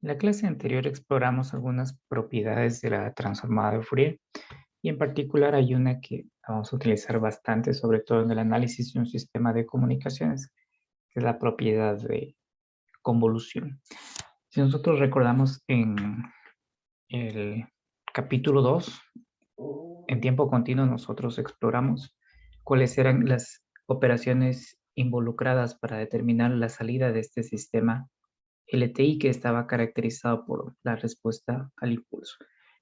En la clase anterior exploramos algunas propiedades de la transformada de Fourier y en particular hay una que vamos a utilizar bastante, sobre todo en el análisis de un sistema de comunicaciones, que es la propiedad de convolución. Si nosotros recordamos en el capítulo 2, en tiempo continuo, nosotros exploramos cuáles eran las operaciones involucradas para determinar la salida de este sistema LTI, que estaba caracterizado por la respuesta al impulso.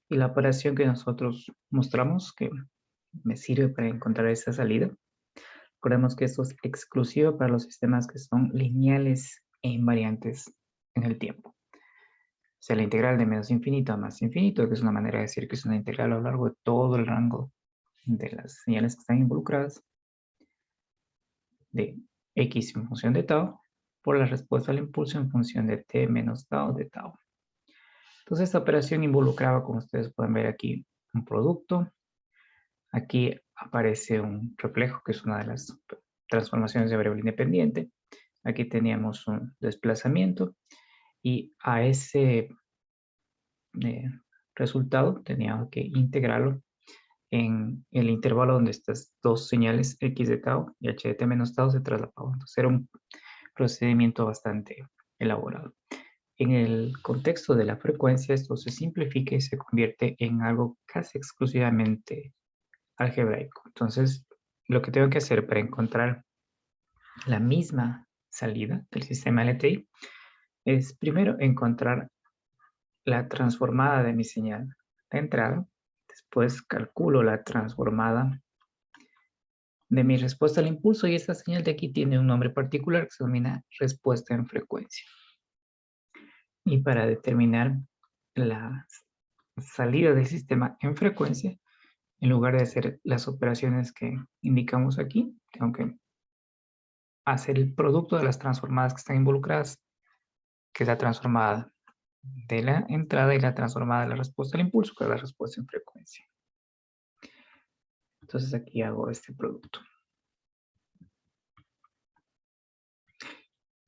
Y la operación que nosotros mostramos, que me sirve para encontrar esa salida, recordemos que esto es exclusivo para los sistemas que son lineales e invariantes en el tiempo. O sea, la integral de menos infinito a más infinito, que es una manera de decir que es una integral a lo largo de todo el rango de las señales que están involucradas, de x en función de tau, por la respuesta al impulso en función de t menos tau de tau. Entonces, esta operación involucraba, como ustedes pueden ver aquí, un producto. Aquí aparece un reflejo, que es una de las transformaciones de variable independiente. Aquí teníamos un desplazamiento y a ese resultado tenía que integrarlo en el intervalo donde estas dos señales x de tau y h de t menos tau se traslapaban. Entonces, era un procedimiento bastante elaborado. En el contexto de la frecuencia, esto se simplifica y se convierte en algo casi exclusivamente algebraico. Entonces, lo que tengo que hacer para encontrar la misma salida del sistema LTI es primero encontrar la transformada de mi señal de entrada, después calculo la transformada de mi respuesta al impulso y esta señal de aquí tiene un nombre particular que se denomina respuesta en frecuencia. Y para determinar la salida del sistema en frecuencia, en lugar de hacer las operaciones que indicamos aquí, tengo que hacer el producto de las transformadas que están involucradas, que es la transformada de la entrada y la transformada de la respuesta al impulso, que es la respuesta en frecuencia. Entonces aquí hago este producto.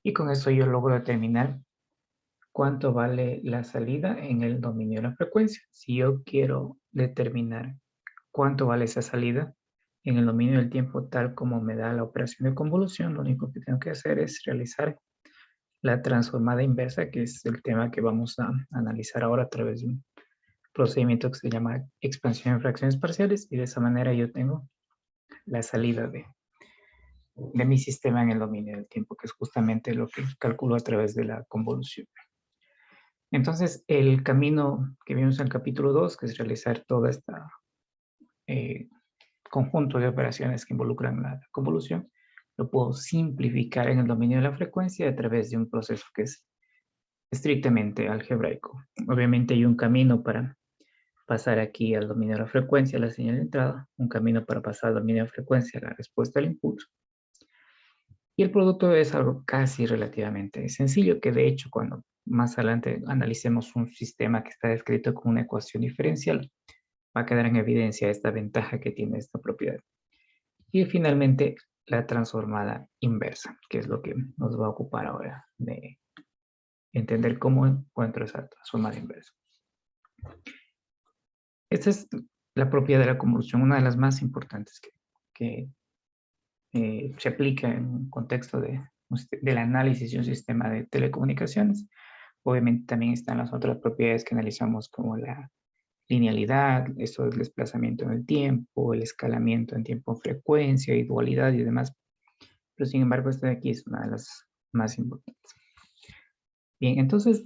Y con eso yo logro determinar cuánto vale la salida en el dominio de la frecuencia. Si yo quiero determinar cuánto vale esa salida en el dominio del tiempo tal como me da la operación de convolución, lo único que tengo que hacer es realizar la transformada inversa, que es el tema que vamos a analizar ahora a través de un procedimiento que se llama expansión en fracciones parciales, y de esa manera yo tengo la salida de mi sistema en el dominio del tiempo, que es justamente lo que calculo a través de la convolución. Entonces, el camino que vimos en el capítulo 2, que es realizar toda esta conjunto de operaciones que involucran la convolución, lo puedo simplificar en el dominio de la frecuencia a través de un proceso que es estrictamente algebraico. Obviamente hay un camino para pasar aquí al dominio de la frecuencia, la señal de entrada, un camino para pasar al dominio de la frecuencia, la respuesta al impulso. Y el producto es algo casi relativamente sencillo, que de hecho cuando más adelante analicemos un sistema que está descrito como una ecuación diferencial, va a quedar en evidencia esta ventaja que tiene esta propiedad. Y finalmente la transformada inversa, que es lo que nos va a ocupar ahora de entender cómo encuentro esa transformada inversa. Esta es la propiedad de la convolución, una de las más importantes que se aplica en un contexto del análisis de un sistema de telecomunicaciones. Obviamente también están las otras propiedades que analizamos como la linealidad, eso del desplazamiento en el tiempo, el escalamiento en tiempo-frecuencia y dualidad y demás. Pero sin embargo, esta de aquí es una de las más importantes. Bien, entonces,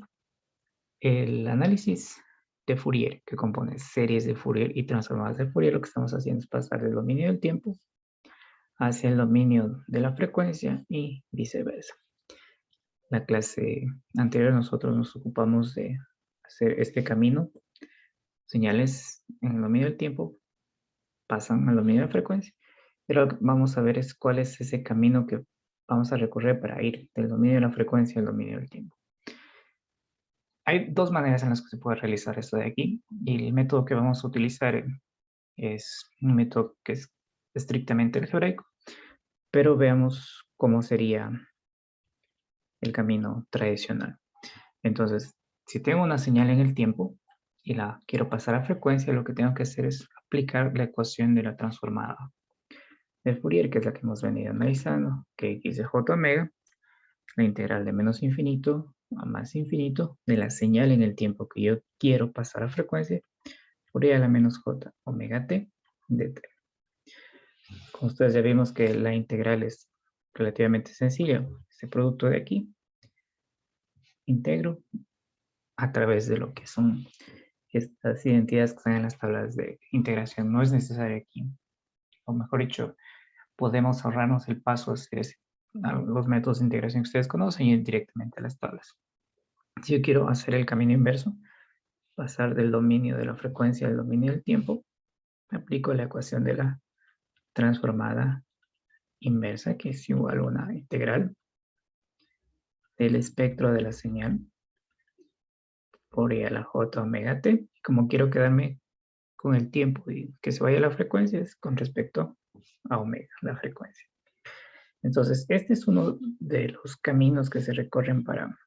el análisis de Fourier, que compone series de Fourier y transformadas de Fourier, lo que estamos haciendo es pasar del dominio del tiempo hacia el dominio de la frecuencia y viceversa. La clase anterior nosotros nos ocupamos de hacer este camino. Señales en el dominio del tiempo pasan al dominio de la frecuencia, pero lo que vamos a ver es cuál es ese camino que vamos a recorrer para ir del dominio de la frecuencia al dominio del tiempo. Hay dos maneras en las que se puede realizar esto de aquí, y el método que vamos a utilizar es un método que es estrictamente algebraico, pero veamos cómo sería el camino tradicional. Entonces, Si tengo una señal en el tiempo y la quiero pasar a frecuencia, lo que tengo que hacer es aplicar la ecuación de la transformada de Fourier, que es la que hemos venido analizando, que x de j omega, la integral de menos infinito a más infinito de la señal en el tiempo que yo quiero pasar a frecuencia, Fourier a la menos j omega t de t. Como ustedes ya vimos que la integral es relativamente sencilla, este producto de aquí, integro a través de lo que son estas identidades que están en las tablas de integración. No es necesario aquí, o mejor dicho, podemos ahorrarnos el paso a hacer los métodos de integración que ustedes conocen y ir directamente a las tablas. Si yo quiero hacer el camino inverso, pasar del dominio de la frecuencia al dominio del tiempo, aplico la ecuación de la transformada inversa, que es igual a una integral del espectro de la señal por I a la j omega t. Como quiero quedarme con el tiempo y que se vaya la frecuencia, es con respecto a omega, la frecuencia. Entonces, este es uno de los caminos que se recorren para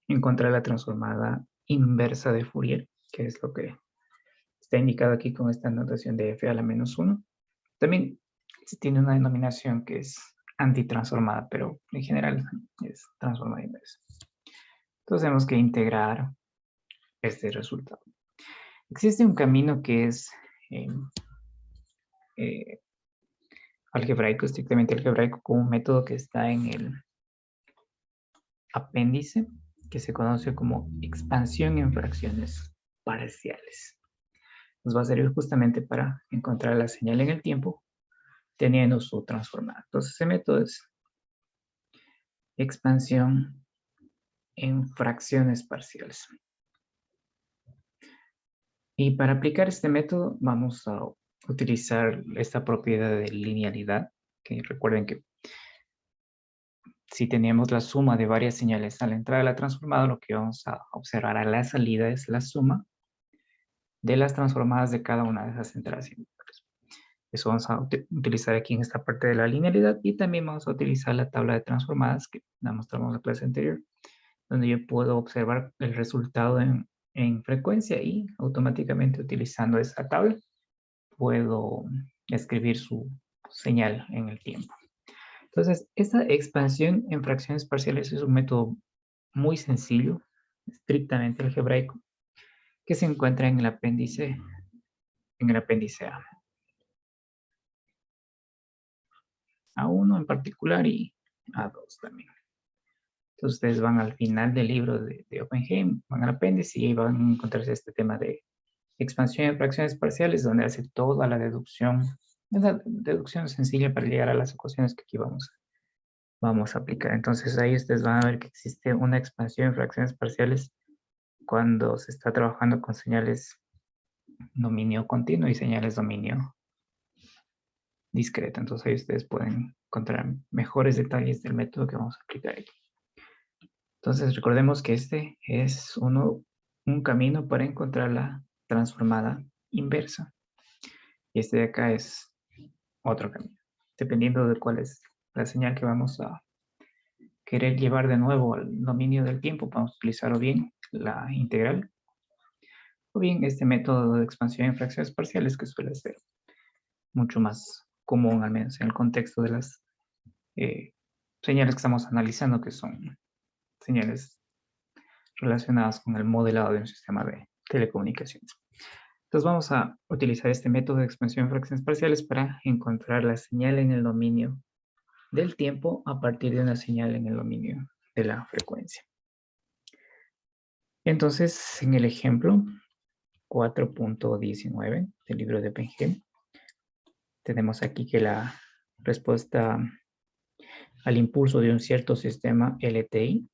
encontrar la transformada inversa de Fourier, que es lo que está indicado aquí con esta notación de f a la menos 1. También tiene una denominación que es antitransformada, pero en general es transformada inversa. Entonces tenemos que integrar este resultado. Existe un camino que es algebraico, estrictamente algebraico, con un método que está en el apéndice, que se conoce como expansión en fracciones parciales. Nos va a servir justamente para encontrar la señal en el tiempo teniendo su transformada. Entonces, ese método es expansión en fracciones parciales. Y para aplicar este método vamos a utilizar esta propiedad de linealidad, que recuerden que si teníamos la suma de varias señales a la entrada de la transformada, lo que vamos a observar a la salida es la suma de las transformadas de cada una de esas entradas. Eso vamos a utilizar aquí en esta parte de la linealidad y también vamos a utilizar la tabla de transformadas que la mostramos en la clase anterior, donde yo puedo observar el resultado en frecuencia y automáticamente utilizando esa tabla puedo escribir su señal en el tiempo. Entonces, esta expansión en fracciones parciales es un método muy sencillo, estrictamente algebraico, que se encuentra en el apéndice A. A1 en particular y A2 también. Entonces ustedes van al final del libro de Oppenheim, van al apéndice y ahí van a encontrarse este tema de expansión en fracciones parciales, donde hace toda la deducción, una deducción sencilla para llegar a las ecuaciones que aquí vamos a aplicar. Entonces ahí ustedes van a ver que existe una expansión en fracciones parciales cuando se está trabajando con señales dominio continuo y señales dominio discreto. Entonces ahí ustedes pueden encontrar mejores detalles del método que vamos a aplicar aquí. Entonces recordemos que este es un camino para encontrar la transformada inversa. Y este de acá es otro camino. Dependiendo de cuál es la señal que vamos a querer llevar de nuevo al dominio del tiempo, podemos utilizar o bien la integral o bien este método de expansión en fracciones parciales que suele ser mucho más común, al menos en el contexto de las señales que estamos analizando, que son señales relacionadas con el modelado de un sistema de telecomunicaciones. Entonces vamos a utilizar este método de expansión en fracciones parciales para encontrar la señal en el dominio del tiempo a partir de una señal en el dominio de la frecuencia. Entonces, en el ejemplo 4.19 del libro de Oppenheim, tenemos aquí que la respuesta al impulso de un cierto sistema LTI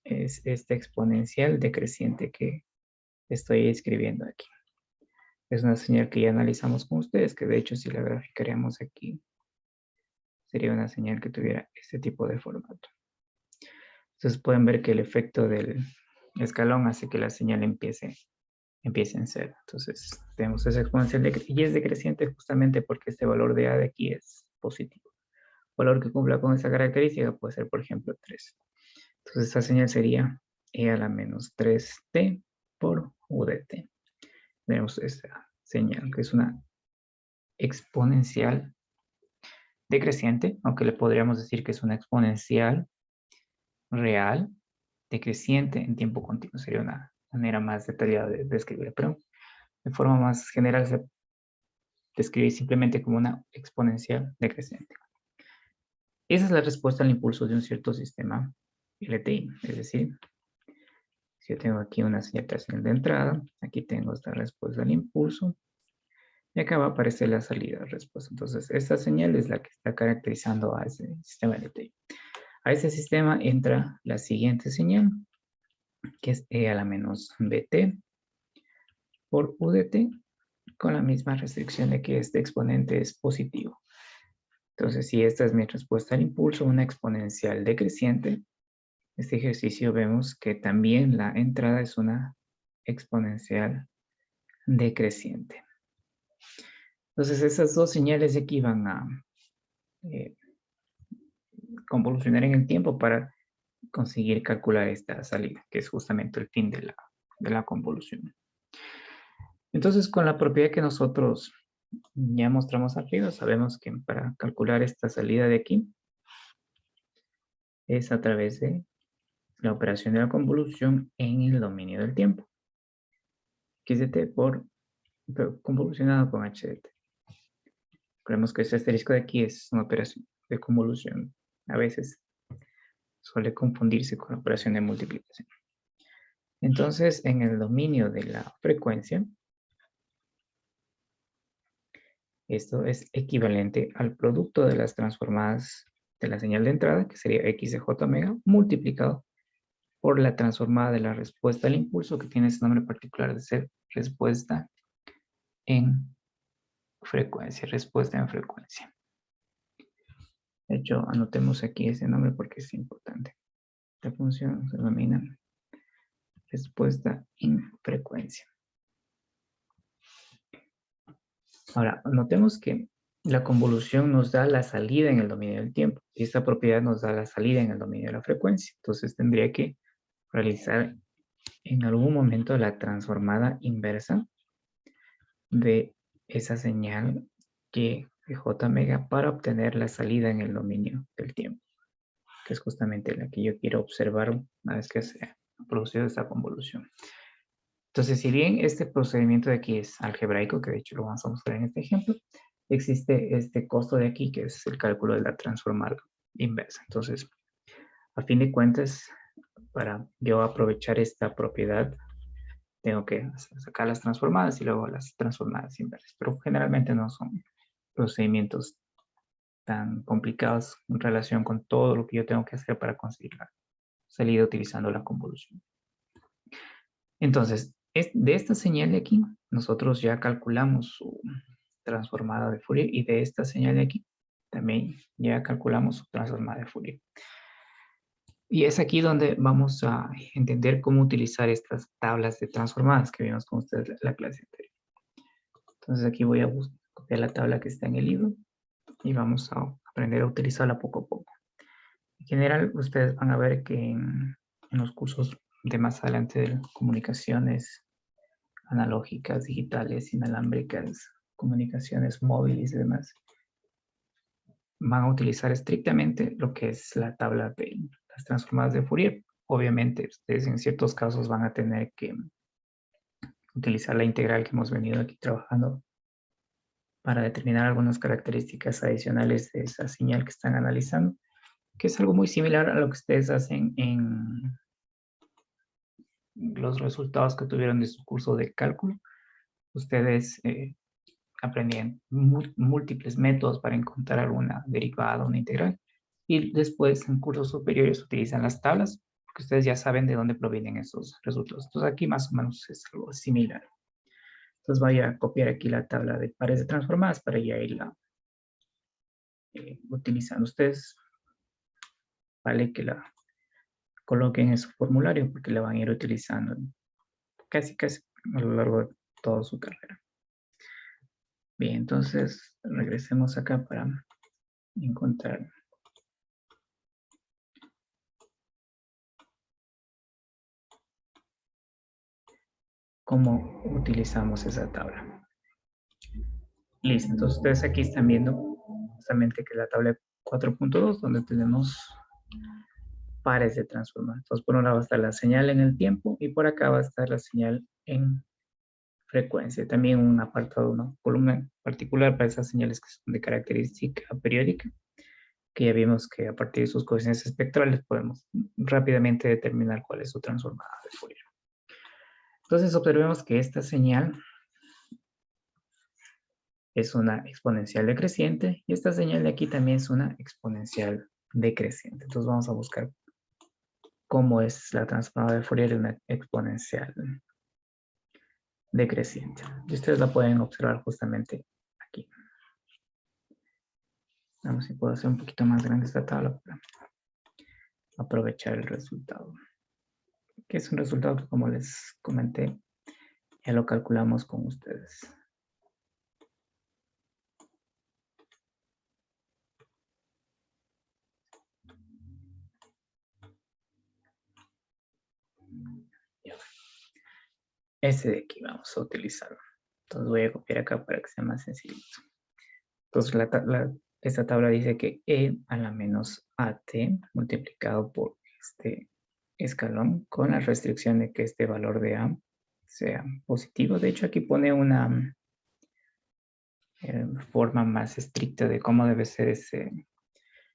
es esta exponencial decreciente que estoy escribiendo aquí. Es una señal que ya analizamos con ustedes, que de hecho si la graficaríamos aquí, sería una señal que tuviera este tipo de formato. Entonces pueden ver que el efecto del escalón hace que la señal empiece en cero. Entonces tenemos esa exponencial y es decreciente justamente porque este valor de A de aquí es positivo. Valor que cumpla con esa característica puede ser, por ejemplo, 3. Entonces esta señal sería E a la menos 3t por U de t. Tenemos esta señal que es una exponencial decreciente, aunque le podríamos decir que es una exponencial real decreciente en tiempo continuo. Sería una manera más detallada de describirlo, pero de forma más general se describe simplemente como una exponencial decreciente. Esa es la respuesta al impulso de un cierto sistema LTI, es decir, si yo tengo aquí una señal de entrada, aquí tengo esta respuesta al impulso, y acá va a aparecer la salida de respuesta. Entonces, esta señal es la que está caracterizando a ese sistema LTI. A ese sistema entra la siguiente señal, que es E a la menos BT por U de t, con la misma restricción de que este exponente es positivo. Entonces, si esta es mi respuesta al impulso, una exponencial decreciente, este ejercicio vemos que también la entrada es una exponencial decreciente. Entonces, esas dos señales de aquí van a convolucionar en el tiempo para conseguir calcular esta salida, que es justamente el fin de la convolución. Entonces, con la propiedad que nosotros ya mostramos arriba, sabemos que para calcular esta salida de aquí es a través de la operación de la convolución en el dominio del tiempo. X de t por convolucionado con h de t. Recordemos que este asterisco de aquí es una operación de convolución. A veces suele confundirse con la operación de multiplicación. Entonces, en el dominio de la frecuencia, esto es equivalente al producto de las transformadas de la señal de entrada, que sería x de j omega, multiplicado por la transformada de la respuesta al impulso, que tiene ese nombre particular de ser respuesta en frecuencia, respuesta en frecuencia. De hecho, anotemos aquí ese nombre porque es importante. La función se denomina respuesta en frecuencia. Ahora, notemos que la convolución nos da la salida en el dominio del tiempo y esta propiedad nos da la salida en el dominio de la frecuencia. Entonces tendría que realizar en algún momento la transformada inversa de esa señal que de j omega para obtener la salida en el dominio del tiempo, que es justamente la que yo quiero observar una vez que se ha producido esta convolución. Entonces, si bien este procedimiento de aquí es algebraico, que de hecho lo vamos a mostrar en este ejemplo, existe este costo de aquí, que es el cálculo de la transformada inversa. Entonces, a fin de cuentas, para yo aprovechar esta propiedad, tengo que sacar las transformadas y luego las transformadas inversas. Pero generalmente no son procedimientos tan complicados en relación con todo lo que yo tengo que hacer para conseguir la salida utilizando la convolución. Entonces, de esta señal de aquí, nosotros ya calculamos su transformada de Fourier y de esta señal de aquí también ya calculamos su transformada de Fourier. Y es aquí donde vamos a entender cómo utilizar estas tablas de transformadas que vimos con ustedes en la clase anterior. Entonces aquí voy a copiar la tabla que está en el libro y vamos a aprender a utilizarla poco a poco. En general, ustedes van a ver que en los cursos de más adelante de comunicaciones analógicas, digitales, inalámbricas, comunicaciones móviles y demás, van a utilizar estrictamente lo que es la tabla de las transformadas de Fourier. Obviamente, ustedes en ciertos casos van a tener que utilizar la integral que hemos venido aquí trabajando para determinar algunas características adicionales de esa señal que están analizando, que es algo muy similar a lo que ustedes hacen en los resultados que tuvieron de su curso de cálculo. Ustedes aprendían múltiples métodos para encontrar alguna derivada, una integral, y después en cursos superiores utilizan las tablas, porque ustedes ya saben de dónde provienen esos resultados. Entonces aquí más o menos es algo similar. Entonces voy a copiar aquí la tabla de pares de transformadas para ya irla utilizando. Ustedes vale que la coloquen en su formulario porque la van a ir utilizando casi a lo largo de toda su carrera. Bien, entonces regresemos acá para encontrar cómo utilizamos esa tabla. Listo, entonces ustedes aquí están viendo justamente que la tabla 4.2, donde tenemos pares de transformar. Entonces, por un lado va a estar la señal en el tiempo y por acá va a estar la señal en frecuencia. También un apartado, una columna particular para esas señales que son de característica periódica, que ya vimos que a partir de sus coeficientes espectrales podemos rápidamente determinar cuál es su transformada de Fourier. Entonces, observemos que esta señal es una exponencial decreciente y esta señal de aquí también es una exponencial decreciente. Entonces, vamos a buscar cómo es la transformada de Fourier de una exponencial decreciente. Y ustedes la pueden observar justamente aquí. Vamos a ver si puedo hacer un poquito más grande esta tabla para aprovechar el resultado. Que es un resultado que, como les comenté, ya lo calculamos con ustedes. Ese de aquí vamos a utilizarlo. Entonces voy a copiar acá para que sea más sencillito. Entonces esta tabla dice que E a la menos AT multiplicado por este escalón con la restricción de que este valor de A sea positivo. De hecho, aquí pone una forma más estricta de cómo debe ser ese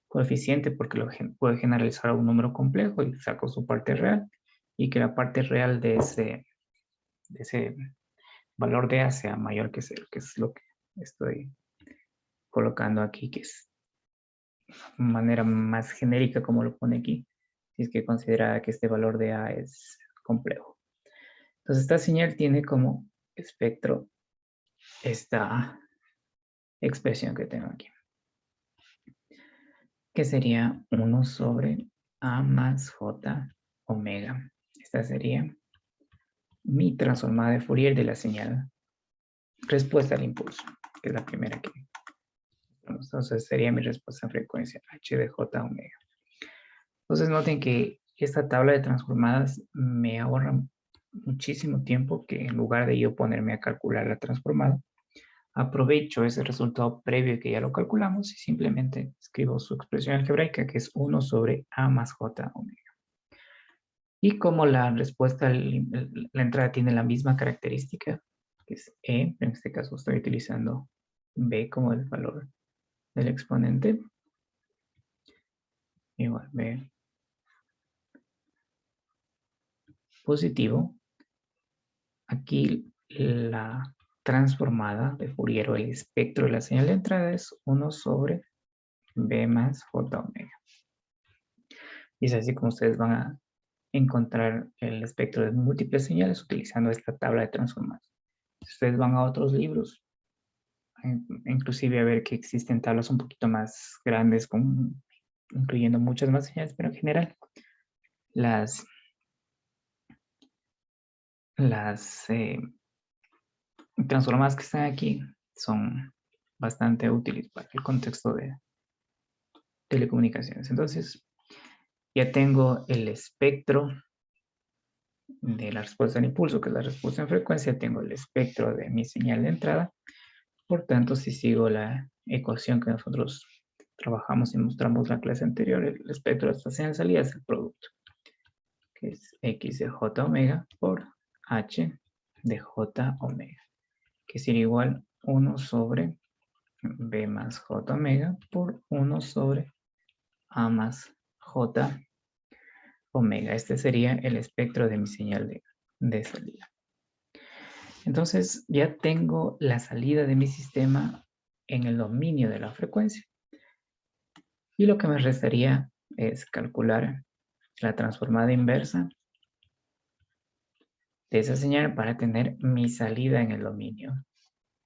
coeficiente, porque lo puede generalizar a un número complejo y saco su parte real, y que la parte real de ese valor de A sea mayor que 0, que es lo que estoy colocando aquí, que es una manera más genérica como lo pone aquí, si es que considera que este valor de A es complejo. Entonces esta señal tiene como espectro esta expresión que tengo aquí, que sería 1 sobre A más J omega. Esta sería mi transformada de Fourier de la señal respuesta al impulso, que es la primera que... Entonces sería mi respuesta a frecuencia h de j omega. Entonces noten que esta tabla de transformadas me ahorra muchísimo tiempo, que en lugar de yo ponerme a calcular la transformada, aprovecho ese resultado previo que ya lo calculamos y simplemente escribo su expresión algebraica, que es 1 sobre A más J omega. Y como la respuesta, la entrada tiene la misma característica, que es E, en este caso estoy utilizando B como el valor del exponente, igual B positivo. Aquí la transformada de Fourier o el espectro de la señal de entrada es 1 sobre B más J omega. Y es así como ustedes van a encontrar el espectro de múltiples señales utilizando esta tabla de transformadas. Si ustedes van a otros libros, inclusive a ver que existen tablas un poquito más grandes, incluyendo muchas más señales, pero en general las transformadas que están aquí son bastante útiles para el contexto de telecomunicaciones. Entonces, ya tengo el espectro de la respuesta al impulso, que es la respuesta en frecuencia, tengo el espectro de mi señal de entrada. Por tanto, si sigo la ecuación que nosotros trabajamos y mostramos la clase anterior, el espectro de esta señal de salida es el producto, que es x de j omega por h de j omega, que sería igual 1 sobre b más j omega por 1 sobre a más j omega. Este sería el espectro de mi señal de salida. Entonces ya tengo la salida de mi sistema en el dominio de la frecuencia. Y lo que me restaría es calcular la transformada inversa de esa señal para tener mi salida en el dominio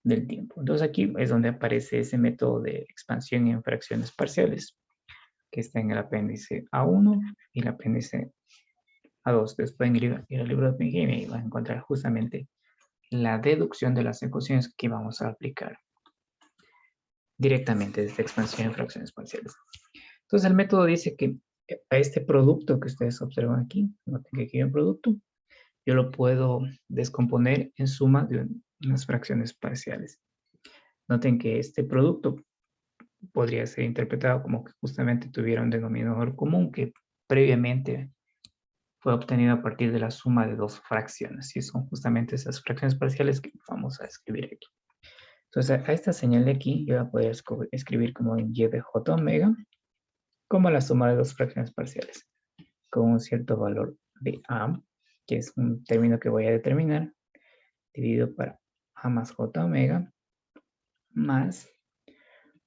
del tiempo. Entonces aquí es donde aparece ese método de expansión en fracciones parciales, que está en el apéndice A1 y el apéndice A2. Ustedes pueden ir al libro de Pinheim y van a encontrar justamente la deducción de las ecuaciones que vamos a aplicar directamente de esta expansión en fracciones parciales. Entonces el método dice que a este producto que ustedes observan aquí, noten que aquí hay un producto, yo lo puedo descomponer en suma de unas fracciones parciales. Noten que este producto podría ser interpretado como que justamente tuviera un denominador común que previamente fue obtenido a partir de la suma de dos fracciones, y son justamente esas fracciones parciales que vamos a escribir aquí. Entonces, a esta señal de aquí yo la podría escribir como en y de j omega, como la suma de dos fracciones parciales, con un cierto valor de a, que es un término que voy a determinar, dividido para a más j omega, más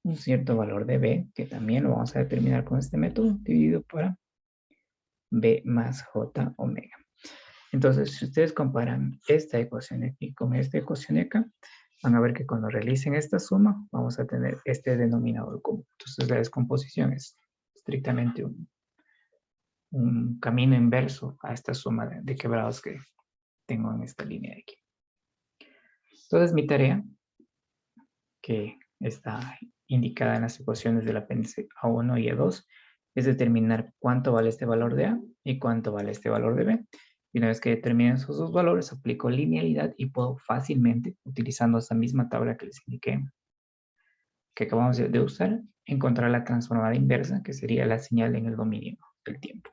un cierto valor de b, que también lo vamos a determinar con este método, dividido para b más j omega. Entonces, si ustedes comparan esta ecuación aquí con esta ecuación de acá, van a ver que cuando realicen esta suma, vamos a tener este denominador común. Entonces, la descomposición es estrictamente un camino inverso a esta suma de quebrados que tengo en esta línea de aquí. Entonces, mi tarea, que está indicada en las ecuaciones del apéndice A1 y A2, es determinar cuánto vale este valor de A y cuánto vale este valor de B. Y una vez que determine esos dos valores, aplico linealidad y puedo fácilmente, utilizando esa misma tabla que les indiqué, que acabamos de usar, encontrar la transformada inversa, que sería la señal en el dominio del tiempo.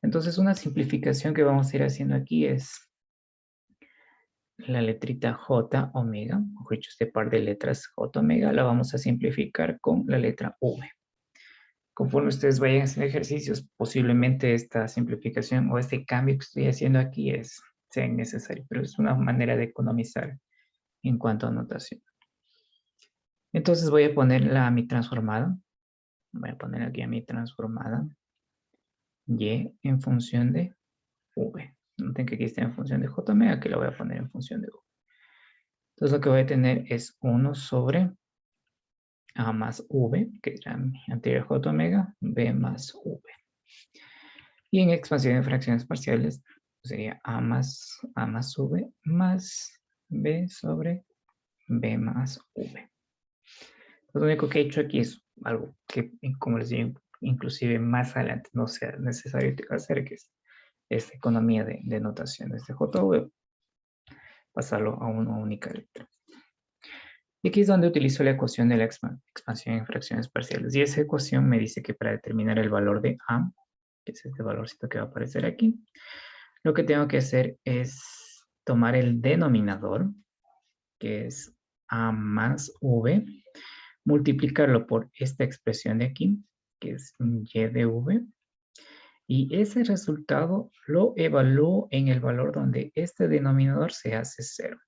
Entonces, una simplificación que vamos a ir haciendo aquí es la letrita J omega, mejor dicho, este par de letras J omega, la vamos a simplificar con la letra V. Conforme ustedes vayan haciendo ejercicios, posiblemente esta simplificación o este cambio que estoy haciendo aquí sea innecesario, pero es una manera de economizar en cuanto a notación. Entonces voy a ponerla a mi transformada. Voy a poner aquí a mi transformada y en función de V. Noten que aquí está en función de J omega, que la voy a poner en función de V. Entonces lo que voy a tener es 1 sobre A más V, que era mi anterior J omega, B más V. Y en expansión de fracciones parciales sería A más V más B sobre B más V. Lo único que he hecho aquí es algo que, como les digo, inclusive más adelante no sea necesario hacer, que es esta economía de notaciones de JV, pasarlo a una única letra. Y aquí es donde utilizo la ecuación de la expansión en fracciones parciales. Y esa ecuación me dice que para determinar el valor de A, que es este valorcito que va a aparecer aquí, lo que tengo que hacer es tomar el denominador, que es A más V, multiplicarlo por esta expresión de aquí, que es Y de V, y ese resultado lo evalúo en el valor donde este denominador se hace 0.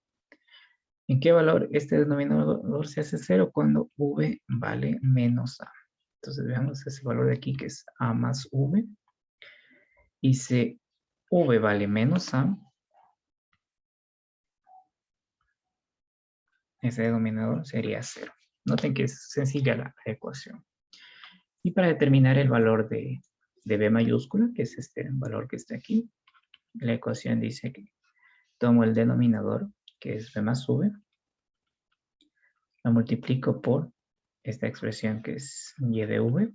¿En qué valor este denominador se hace 0? Cuando V vale menos A. Entonces veamos ese valor de aquí que es A más V. Y si V vale menos A, ese denominador sería 0. Noten que es sencilla la ecuación. Y para determinar el valor de B mayúscula, que es este valor que está aquí, la ecuación dice que tomo el denominador, que es B más V, lo multiplico por esta expresión que es Y de V,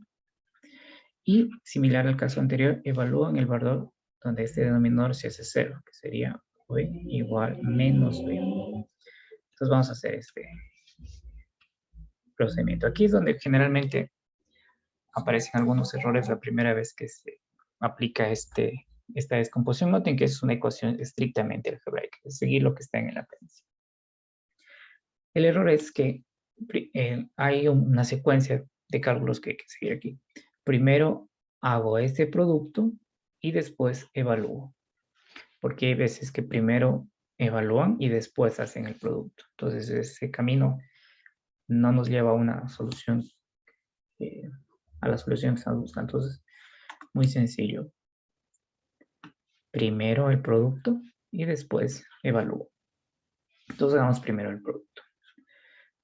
y similar al caso anterior, evalúo en el valor donde este denominador se hace 0, que sería V igual menos B. Entonces vamos a hacer este procedimiento. Aquí es donde generalmente aparecen algunos errores la primera vez que se aplica esta descomposición. Noten que es una ecuación estrictamente algebraica, es seguir lo que está en el apéndice. El error es que hay una secuencia de cálculos que hay que seguir aquí. Primero hago este producto y después evalúo. Porque hay veces que primero evalúan y después hacen el producto. Entonces ese camino no nos lleva a una solución, a la solución que estamos buscando. Entonces, muy sencillo. Primero el producto y después evalúo. Entonces hagamos primero el producto.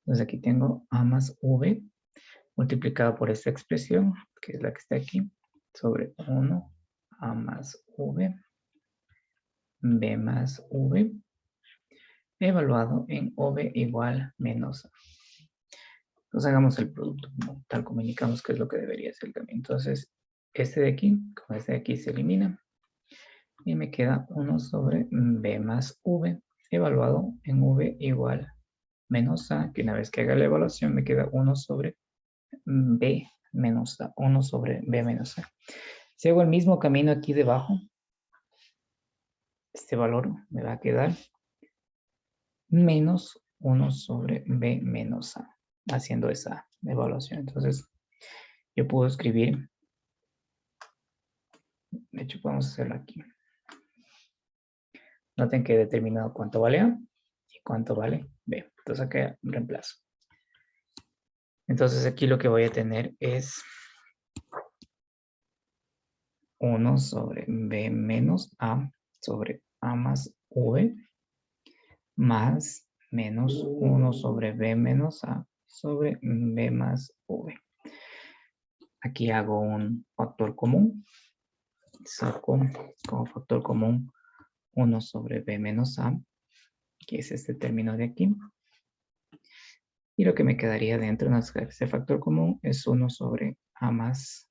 Entonces aquí tengo A más V multiplicado por esta expresión, que es la que está aquí, sobre 1 A más V, B más V, evaluado en V igual menos A. Entonces hagamos el producto, tal como indicamos que es lo que debería ser también. Entonces, este de aquí, con este de aquí se elimina. Y me queda 1 sobre b más v, evaluado en v igual menos a, que una vez que haga la evaluación me queda 1 sobre b menos a, 1 sobre b menos a. Si hago el mismo camino aquí debajo, este valor me va a quedar menos 1 sobre b menos a, haciendo esa evaluación. Entonces, yo puedo escribir, de hecho podemos hacerlo aquí. Noten que he determinado cuánto vale A y cuánto vale B. Entonces acá reemplazo. Entonces aquí lo que voy a tener es 1 sobre B menos A sobre A más V más menos 1 sobre B menos A sobre B más V. Aquí hago un factor común. Saco como factor común 1 sobre B menos A, que es este término de aquí. Y lo que me quedaría dentro de este factor común es 1 sobre A más.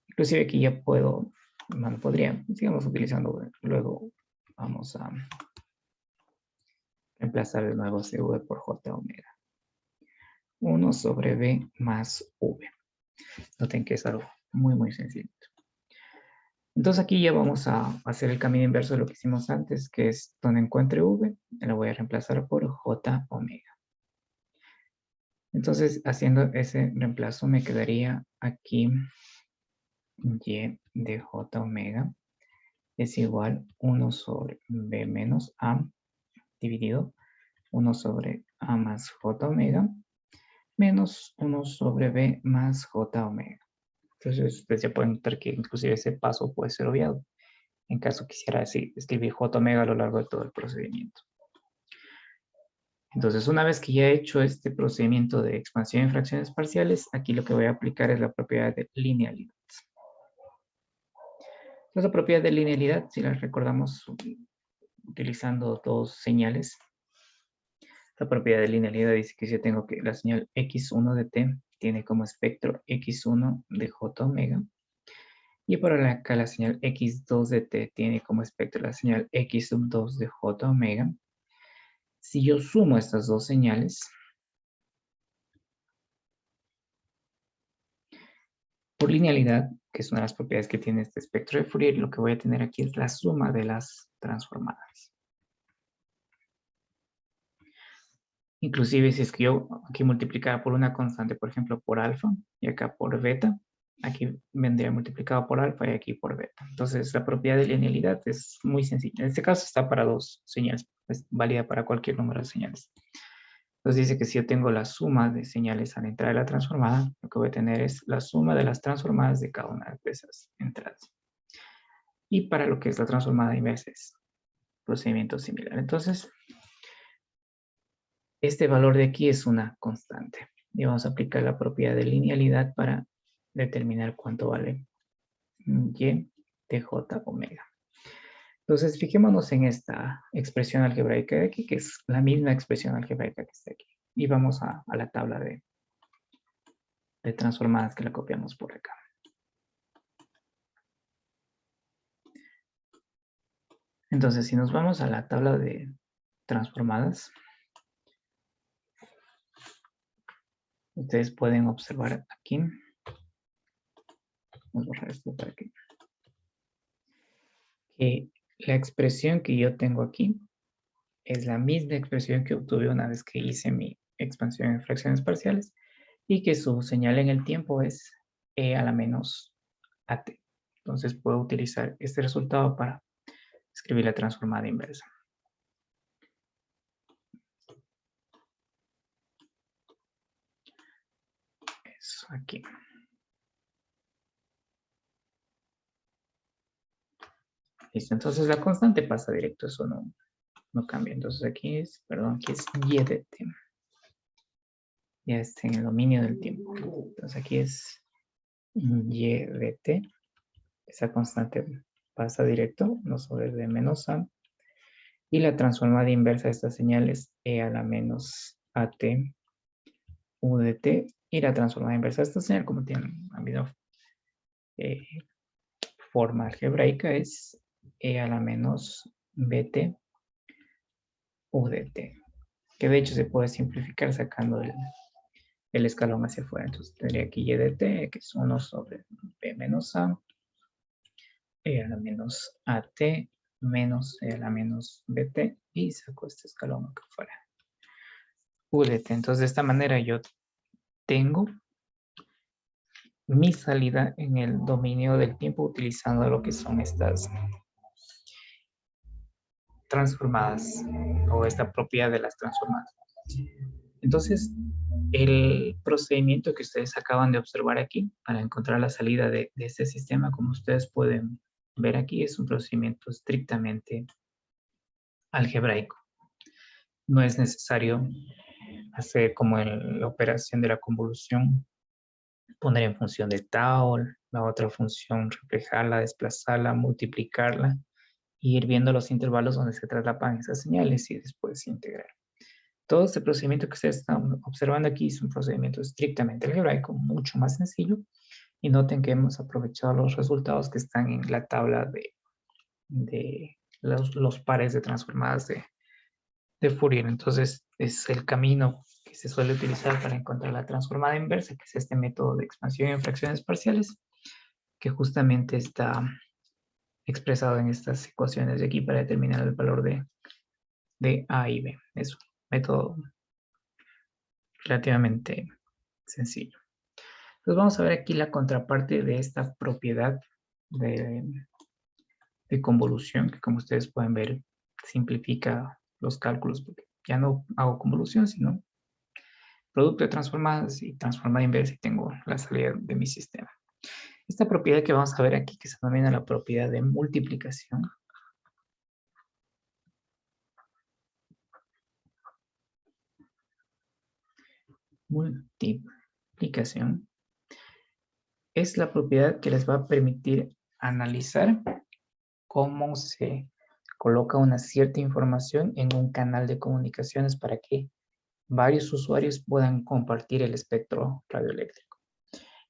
Inclusive aquí ya puedo, bueno, podría, sigamos utilizando, luego vamos a reemplazar de nuevo CV por J omega. 1 sobre B más V. Noten que es algo muy sencillo. Entonces aquí ya vamos a hacer el camino inverso de lo que hicimos antes, que es donde encuentre V, lo voy a reemplazar por J omega. Entonces, haciendo ese reemplazo me quedaría aquí y de J omega es igual 1 sobre B menos A dividido 1 sobre A más J omega menos 1 sobre B más J omega. Entonces, ustedes ya pueden notar que inclusive ese paso puede ser obviado en caso quisiera escribir J omega a lo largo de todo el procedimiento. Entonces, una vez que ya he hecho este procedimiento de expansión en fracciones parciales, aquí lo que voy a aplicar es la propiedad de linealidad. Entonces, la propiedad de linealidad, si la recordamos utilizando dos señales, la propiedad de linealidad dice que si yo tengo que la señal x1 de t tiene como espectro x1 de j omega, y por acá la señal x2 de t tiene como espectro la señal x sub 2 de j omega. Si yo sumo estas dos señales, por linealidad, que es una de las propiedades que tiene este espectro de Fourier, lo que voy a tener aquí es la suma de las transformadas. Inclusive si es que yo aquí multiplicara por una constante, por ejemplo, por alfa, y acá por beta, aquí vendría multiplicado por alfa y aquí por beta. Entonces la propiedad de linealidad es muy sencilla. En este caso está para dos señales, es válida para cualquier número de señales. Entonces dice que si yo tengo la suma de señales a la entrada de la transformada, lo que voy a tener es la suma de las transformadas de cada una de esas entradas. Y para lo que es la transformada inversa es procedimiento similar. Entonces, este valor de aquí es una constante. Y vamos a aplicar la propiedad de linealidad para determinar cuánto vale y de j omega. Entonces, fijémonos en esta expresión algebraica de aquí, que es la misma expresión algebraica que está aquí. Y vamos a la tabla de transformadas que la copiamos por acá. Entonces, si nos vamos a la tabla de transformadas, ustedes pueden observar aquí. Vamos a borrar esto para que la expresión que yo tengo aquí es la misma expresión que obtuve una vez que hice mi expansión en fracciones parciales y que su señal en el tiempo es e a la menos at. Entonces puedo utilizar este resultado para escribir la transformada inversa. Eso aquí. Listo, entonces la constante pasa directo, eso no cambia. Entonces aquí es, perdón, aquí es y de t. Ya está en el dominio del tiempo. Entonces aquí es y de t. Esa constante pasa directo, no sobre d menos a. Y la transformada inversa de esta señal es e a la menos at u de t. Y la transformada inversa de esta señal, como tiene la misma forma algebraica, es E a la menos BT UDT. Que de hecho se puede simplificar sacando el escalón hacia afuera. Entonces tendría aquí Y de T, que es 1 sobre B menos A, E a la menos AT menos E a la menos BT, y saco este escalón acá afuera. UDT. Entonces de esta manera yo tengo mi salida en el dominio del tiempo utilizando lo que son estas transformadas o esta propiedad de las transformadas. Entonces, el procedimiento que ustedes acaban de observar aquí para encontrar la salida de este sistema, como ustedes pueden ver aquí, es un procedimiento estrictamente algebraico. No es necesario hacer como en la operación de la convolución, poner en función de tau, la otra función, reflejarla, desplazarla, multiplicarla, y ir viendo los intervalos donde se traslapan esas señales y después integrar. Todo este procedimiento que ustedes están observando aquí es un procedimiento estrictamente algebraico, mucho más sencillo. Y noten que hemos aprovechado los resultados que están en la tabla de los pares de transformadas de Fourier. Entonces, es el camino que se suele utilizar para encontrar la transformada inversa, que es este método de expansión en fracciones parciales, que justamente está expresado en estas ecuaciones de aquí para determinar el valor de A y B. Es un método relativamente sencillo. Entonces vamos a ver aquí la contraparte de esta propiedad de convolución, que como ustedes pueden ver, simplifica los cálculos, porque ya no hago convolución, sino producto de transformadas y transformada inversa, y tengo la salida de mi sistema. Esta propiedad que vamos a ver aquí, que se denomina la propiedad de multiplicación, es la propiedad que les va a permitir analizar cómo se coloca una cierta información en un canal de comunicaciones para que varios usuarios puedan compartir el espectro radioeléctrico.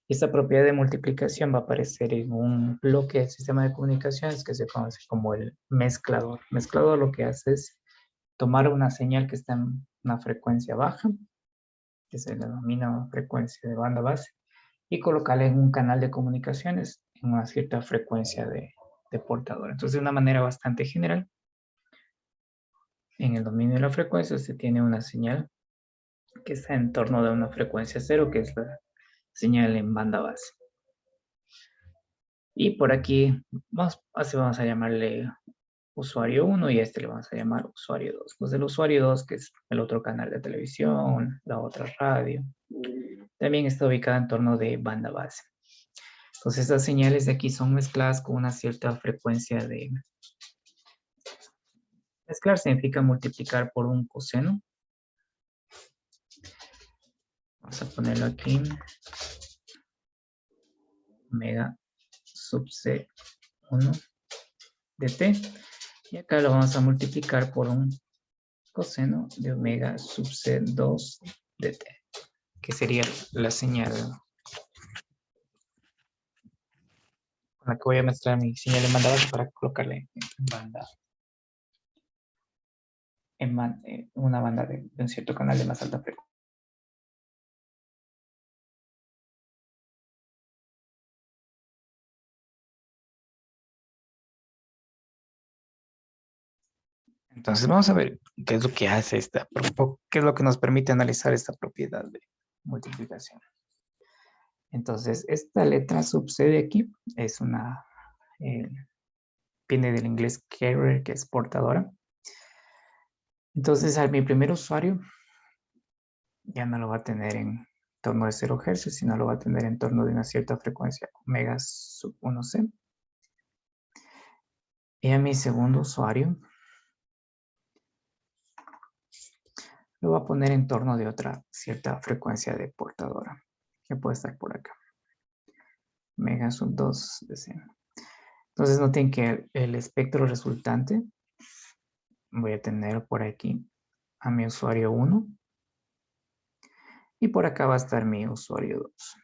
Esta propiedad de multiplicación va a aparecer en un bloque del sistema de comunicaciones que se conoce como el mezclador. Mezclador lo que hace es tomar una señal que está en una frecuencia baja, que se denomina frecuencia de banda base, y colocarla en un canal de comunicaciones en una cierta frecuencia de portador. Entonces, de una manera bastante general, en el dominio de la frecuencia se tiene una señal que está en torno de una frecuencia cero, que es la señal en banda base. Y por aquí vamos a llamarle usuario 1 y a este le vamos a llamar usuario 2. Pues el usuario 2, que es el otro canal de televisión, la otra radio, también está ubicada en torno de banda base. Entonces estas señales de aquí son mezcladas con una cierta frecuencia de... Mezclar significa multiplicar por un coseno. Vamos a ponerlo aquí. Omega sub C1 de T. Y acá lo vamos a multiplicar por un coseno de omega sub C2 de T, que sería la señal con la que voy a mezclar mi señal en banda base para colocarle en banda, en una banda de un cierto canal de más alta frecuencia. Entonces vamos a ver qué es lo que hace qué es lo que nos permite analizar esta propiedad de multiplicación. Entonces, esta letra sub C de aquí es una, viene del inglés carrier, que es portadora. Entonces, mi primer usuario ya no lo va a tener en torno de 0 Hz, sino lo va a tener en torno de una cierta frecuencia, omega sub 1C. Y a mi segundo usuario lo va a poner en torno de otra cierta frecuencia de portadora, que puede estar por acá, omega sub 2DC. Entonces noten que el espectro resultante voy a tener por aquí a mi usuario 1 y por acá va a estar mi usuario 2.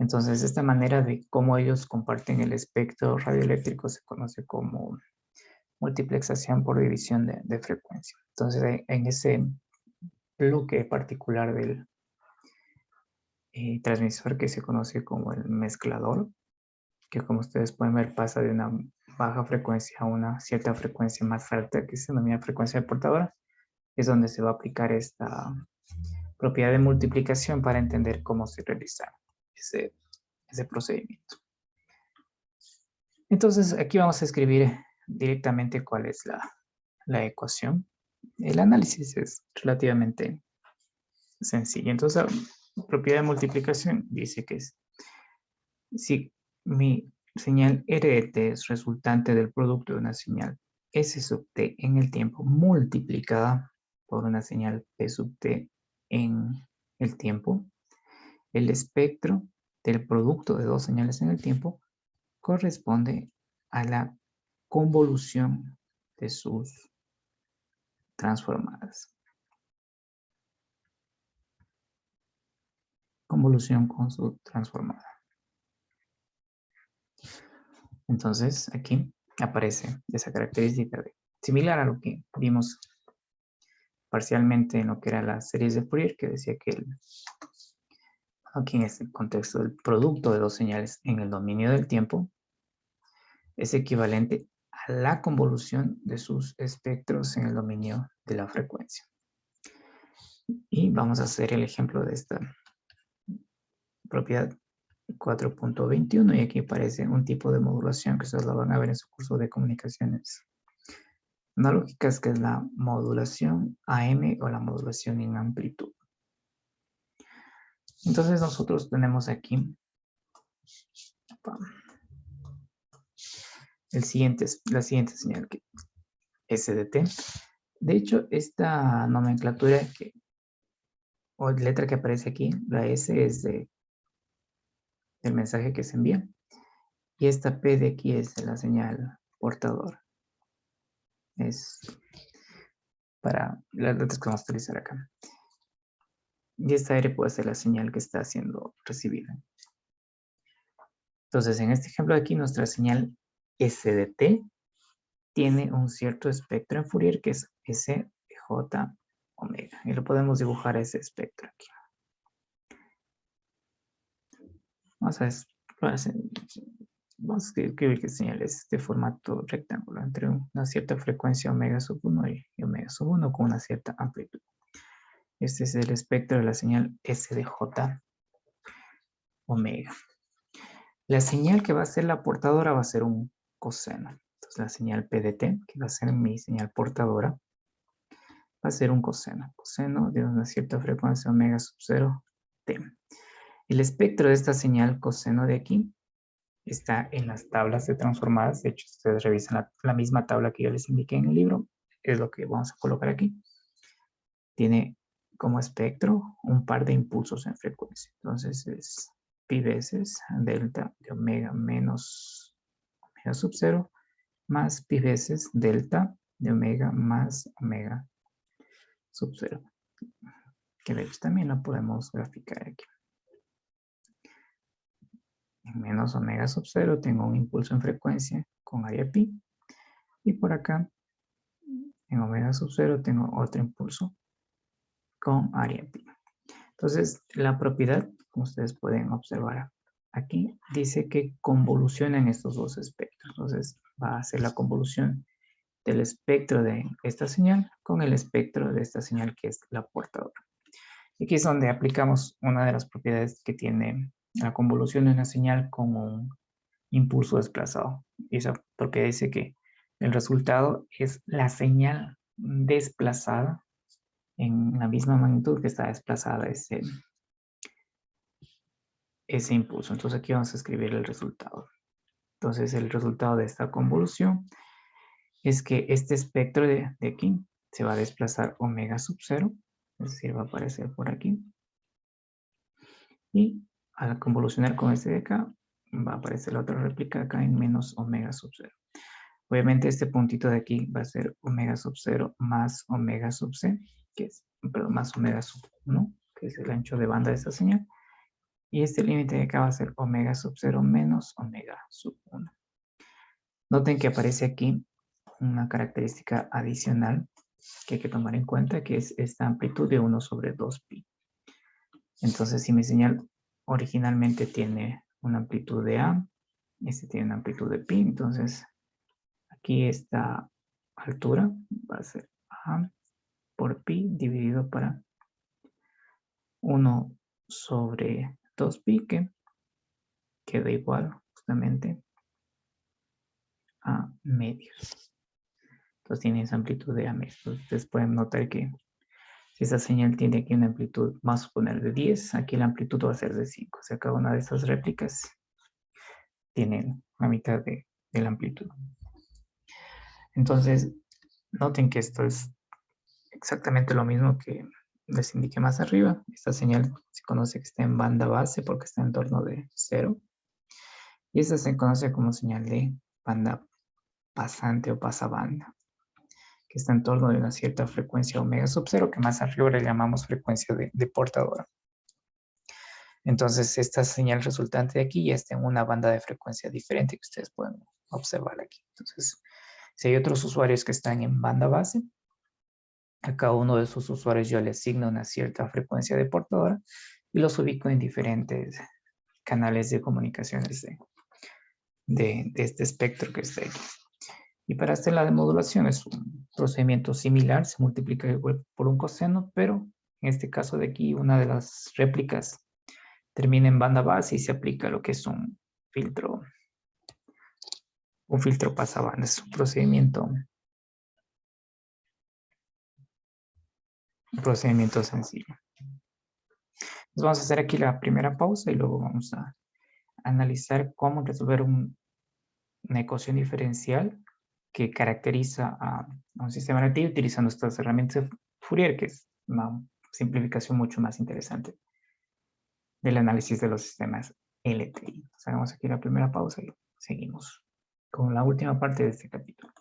Entonces, esta manera de cómo ellos comparten el espectro radioeléctrico se conoce como multiplexación por división de frecuencia. Entonces, en ese bloque particular del transmisor que se conoce como el mezclador, que como ustedes pueden ver pasa de una baja frecuencia a una cierta frecuencia más alta, que se denomina frecuencia portadora, es donde se va a aplicar esta propiedad de multiplicación para entender cómo se realiza ese procedimiento. Entonces, aquí vamos a escribir directamente cuál es la ecuación. El análisis es relativamente sencillo. Entonces, la propiedad de multiplicación dice que si mi señal R de t es resultante del producto de una señal S sub t en el tiempo multiplicada por una señal P sub t en el tiempo, el espectro del producto de dos señales en el tiempo corresponde a la convolución de sus transformadas. Convolución con su transformada. Entonces, aquí aparece esa característica similar a lo que vimos parcialmente en lo que era las series de Fourier, que decía que aquí en este contexto el producto de dos señales en el dominio del tiempo es equivalente a la convolución de sus espectros en el dominio de la frecuencia. Y vamos a hacer el ejemplo de esta propiedad 4.21 y aquí aparece un tipo de modulación que ustedes lo van a ver en su curso de comunicaciones analógicas, que es la modulación AM o la modulación en amplitud. Entonces nosotros tenemos aquí la siguiente señal, que S de t. De hecho, esta nomenclatura o letra que aparece aquí, la S es del mensaje que se envía. Y esta P de aquí es de la señal portadora. Es para las letras que vamos a utilizar acá. Y esta R puede ser la señal que está siendo recibida. Entonces, en este ejemplo de aquí, nuestra señal S de t tiene un cierto espectro en Fourier que es S de J omega. Y lo podemos dibujar ese espectro aquí. Vamos a escribir que señal es de formato rectángulo entre una cierta frecuencia omega sub 1 y omega sub 1 con una cierta amplitud. Este es el espectro de la señal S de J omega. La señal que va a ser la portadora va a ser un coseno. Entonces la señal P de t, que va a ser mi señal portadora, va a ser un coseno. Coseno de una cierta frecuencia omega sub 0 t. El espectro de esta señal coseno de aquí está en las tablas de transformadas. De hecho, si ustedes revisan la misma tabla que yo les indiqué en el libro, es lo que vamos a colocar aquí. Tiene como espectro un par de impulsos en frecuencia. Entonces es pi veces delta de omega menos omega sub 0 más pi veces delta de omega más omega sub 0. Que de hecho también lo podemos graficar aquí. En menos omega sub 0 tengo un impulso en frecuencia con área pi. Y por acá, en omega sub 0 tengo otro impulso con área pi. Entonces, la propiedad, como ustedes pueden observar aquí, dice que convolucionan estos dos espectros. Entonces, va a ser la convolución del espectro de esta señal con el espectro de esta señal que es la portadora. Y aquí es donde aplicamos una de las propiedades que tiene la convolución de una señal con un impulso desplazado. Y esa propiedad dice que el resultado es la señal desplazada en la misma magnitud que está desplazada ese impulso. Entonces aquí vamos a escribir el resultado. Entonces el resultado de esta convolución es que este espectro de aquí se va a desplazar omega sub 0, es decir, va a aparecer por aquí. Y al convolucionar con este de acá, va a aparecer la otra réplica acá en menos omega sub 0. Obviamente este puntito de aquí va a ser omega sub 0 más omega sub c, que es, perdón, más omega sub 1, que es el ancho de banda de esta señal. Y este límite de acá va a ser omega sub 0 menos omega sub 1. Noten que aparece aquí una característica adicional que hay que tomar en cuenta, que es esta amplitud de 1 sobre 2pi. Entonces, si mi señal originalmente tiene una amplitud de A, este tiene una amplitud de pi, entonces aquí esta altura va a ser A por pi dividido para 1 sobre 2pi, que queda igual justamente a medios. Entonces tiene esa amplitud de A medios. Entonces, ustedes pueden notar que si esa señal tiene aquí una amplitud, vamos a suponer de 10, aquí la amplitud va a ser de 5. O sea, cada una de estas réplicas tienen la mitad de la amplitud. Entonces, noten que esto es exactamente lo mismo que les indiqué más arriba. Esta señal se conoce que está en banda base porque está en torno de 0. Y esta se conoce como señal de banda pasante o pasabanda, que está en torno de una cierta frecuencia omega sub 0, que más arriba le llamamos frecuencia de portadora. Entonces, esta señal resultante de aquí ya está en una banda de frecuencia diferente que ustedes pueden observar aquí. Entonces, si hay otros usuarios que están en banda base, a cada uno de esos usuarios yo le asigno una cierta frecuencia de portadora y los ubico en diferentes canales de comunicaciones de este espectro que está aquí. Y para hacer la demodulación es un procedimiento similar, se multiplica por un coseno, pero en este caso de aquí una de las réplicas termina en banda base y se aplica lo que es un filtro pasabanda. Es un procedimiento sencillo. Entonces vamos a hacer aquí la primera pausa y luego vamos a analizar cómo resolver una ecuación diferencial que caracteriza a un sistema relativo utilizando estas herramientas de Fourier, que es una simplificación mucho más interesante del análisis de los sistemas LTI. Entonces hagamos aquí la primera pausa y seguimos con la última parte de este capítulo.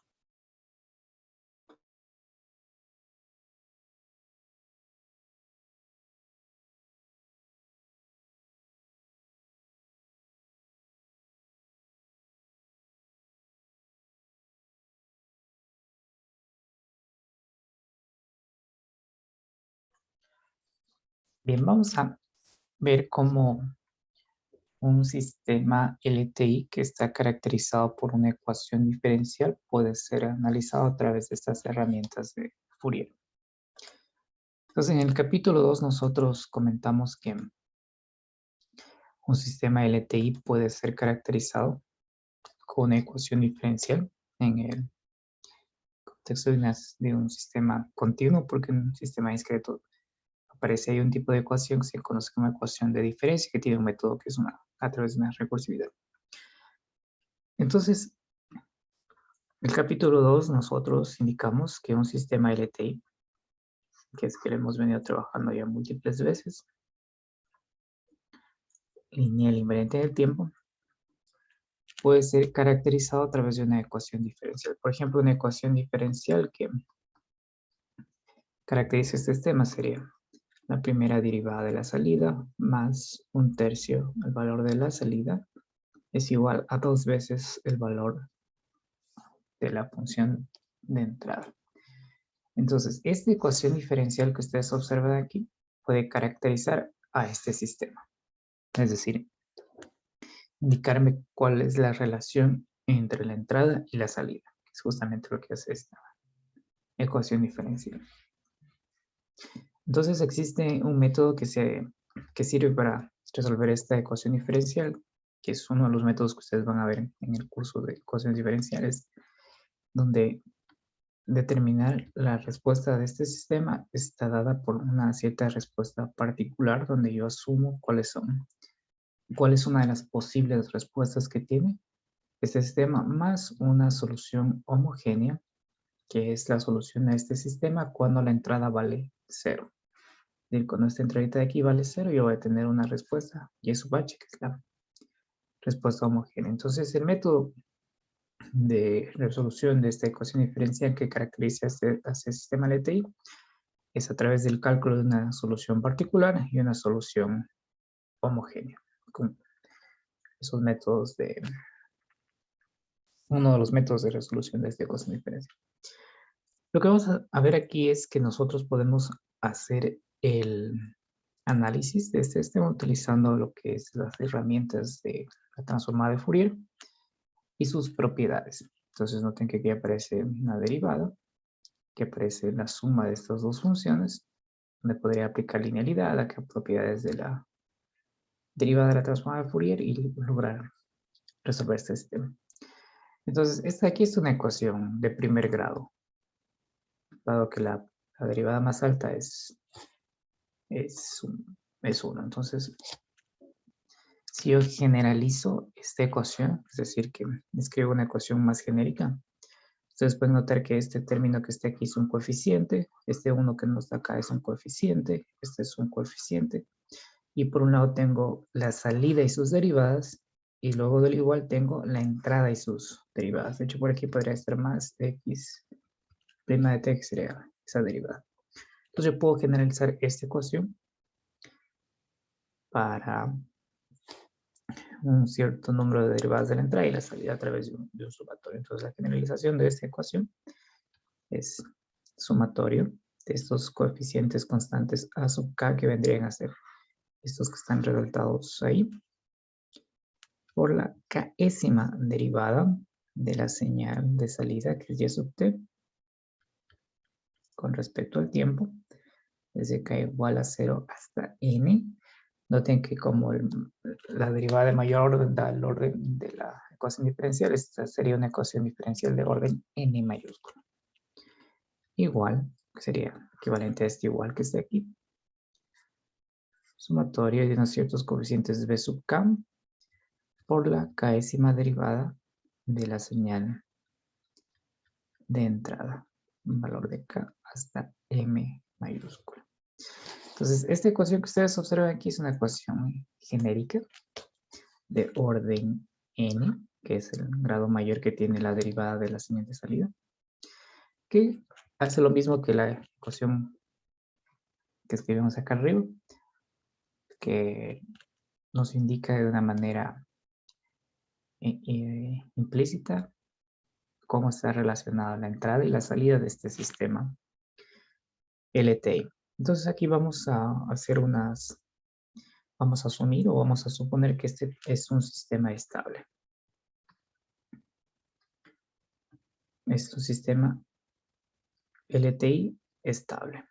Bien, vamos a ver cómo un sistema LTI que está caracterizado por una ecuación diferencial puede ser analizado a través de estas herramientas de Fourier. Entonces, en el capítulo 2 nosotros comentamos que un sistema LTI puede ser caracterizado con una ecuación diferencial en el contexto de un sistema continuo, porque en un sistema discreto aparece ahí un tipo de ecuación que se conoce como ecuación de diferencia, que tiene un método que es a través de una recursividad. Entonces, en el capítulo 2 nosotros indicamos que un sistema LTI, que es que lo hemos venido trabajando ya múltiples veces, lineal invariante en el tiempo, puede ser caracterizado a través de una ecuación diferencial. Por ejemplo, una ecuación diferencial que caracteriza este sistema sería la primera derivada de la salida más 1/3 el valor de la salida es igual a 2 veces el valor de la función de entrada. Entonces, esta ecuación diferencial que ustedes observan aquí puede caracterizar a este sistema. Es decir, indicarme cuál es la relación entre la entrada y la salida, que es justamente lo que hace esta ecuación diferencial. Entonces existe un método que sirve para resolver esta ecuación diferencial, que es uno de los métodos que ustedes van a ver en el curso de ecuaciones diferenciales, donde determinar la respuesta de este sistema está dada por una cierta respuesta particular, donde yo asumo cuál es una de las posibles respuestas que tiene este sistema, más una solución homogénea, que es la solución a este sistema cuando la entrada vale 0. Cuando esta entradita de aquí vale 0, yo voy a tener una respuesta, y es sub h, que es la respuesta homogénea. Entonces, el método de resolución de esta ecuación diferencial que caracteriza este sistema LTI es a través del cálculo de una solución particular y una solución homogéneo, con esos métodos uno de los métodos de resolución de esta ecuación diferencial. Lo que vamos a ver aquí es que nosotros podemos hacer el análisis de este sistema utilizando lo que es las herramientas de la transformada de Fourier y sus propiedades. Entonces noten que aquí aparece una derivada, que aparece la suma de estas dos funciones, donde podría aplicar linealidad, acá propiedades de la derivada de la transformada de Fourier y lograr resolver este sistema. Entonces, esta aquí es una ecuación de primer grado, dado que la derivada más alta es 1. Entonces, si yo generalizo esta ecuación, es decir, que escribo una ecuación más genérica, ustedes pueden notar que este término que está aquí es un coeficiente, este 1 que no está acá es un coeficiente, este es un coeficiente, y por un lado tengo la salida y sus derivadas, y luego del igual tengo la entrada y sus derivadas. De hecho, por aquí podría estar más x prima de t, que sería esa derivada. Entonces yo puedo generalizar esta ecuación para un cierto número de derivadas de la entrada y la salida a través de un sumatorio. Entonces la generalización de esta ecuación es sumatorio de estos coeficientes constantes a sub k, que vendrían a ser estos que están resaltados ahí, por la késima derivada de la señal de salida, que es y sub t, con respecto al tiempo, desde k igual a 0 hasta n. Noten que como la derivada de mayor orden da el orden de la ecuación diferencial, esta sería una ecuación diferencial de orden n mayúsculo. Igual, que sería equivalente a este igual que está aquí. Sumatorio de unos ciertos coeficientes b sub k por la késima derivada de la señal de entrada, un valor de k hasta m mayúscula. Entonces, esta ecuación que ustedes observan aquí es una ecuación genérica de orden n, que es el grado mayor que tiene la derivada de la señal de salida, que hace lo mismo que la ecuación que escribimos acá arriba, que nos indica de una manera implícita cómo está relacionada la entrada y la salida de este sistema LTI. Entonces aquí vamos a hacer vamos a asumir o vamos a suponer que este es un sistema estable. Es un sistema LTI estable.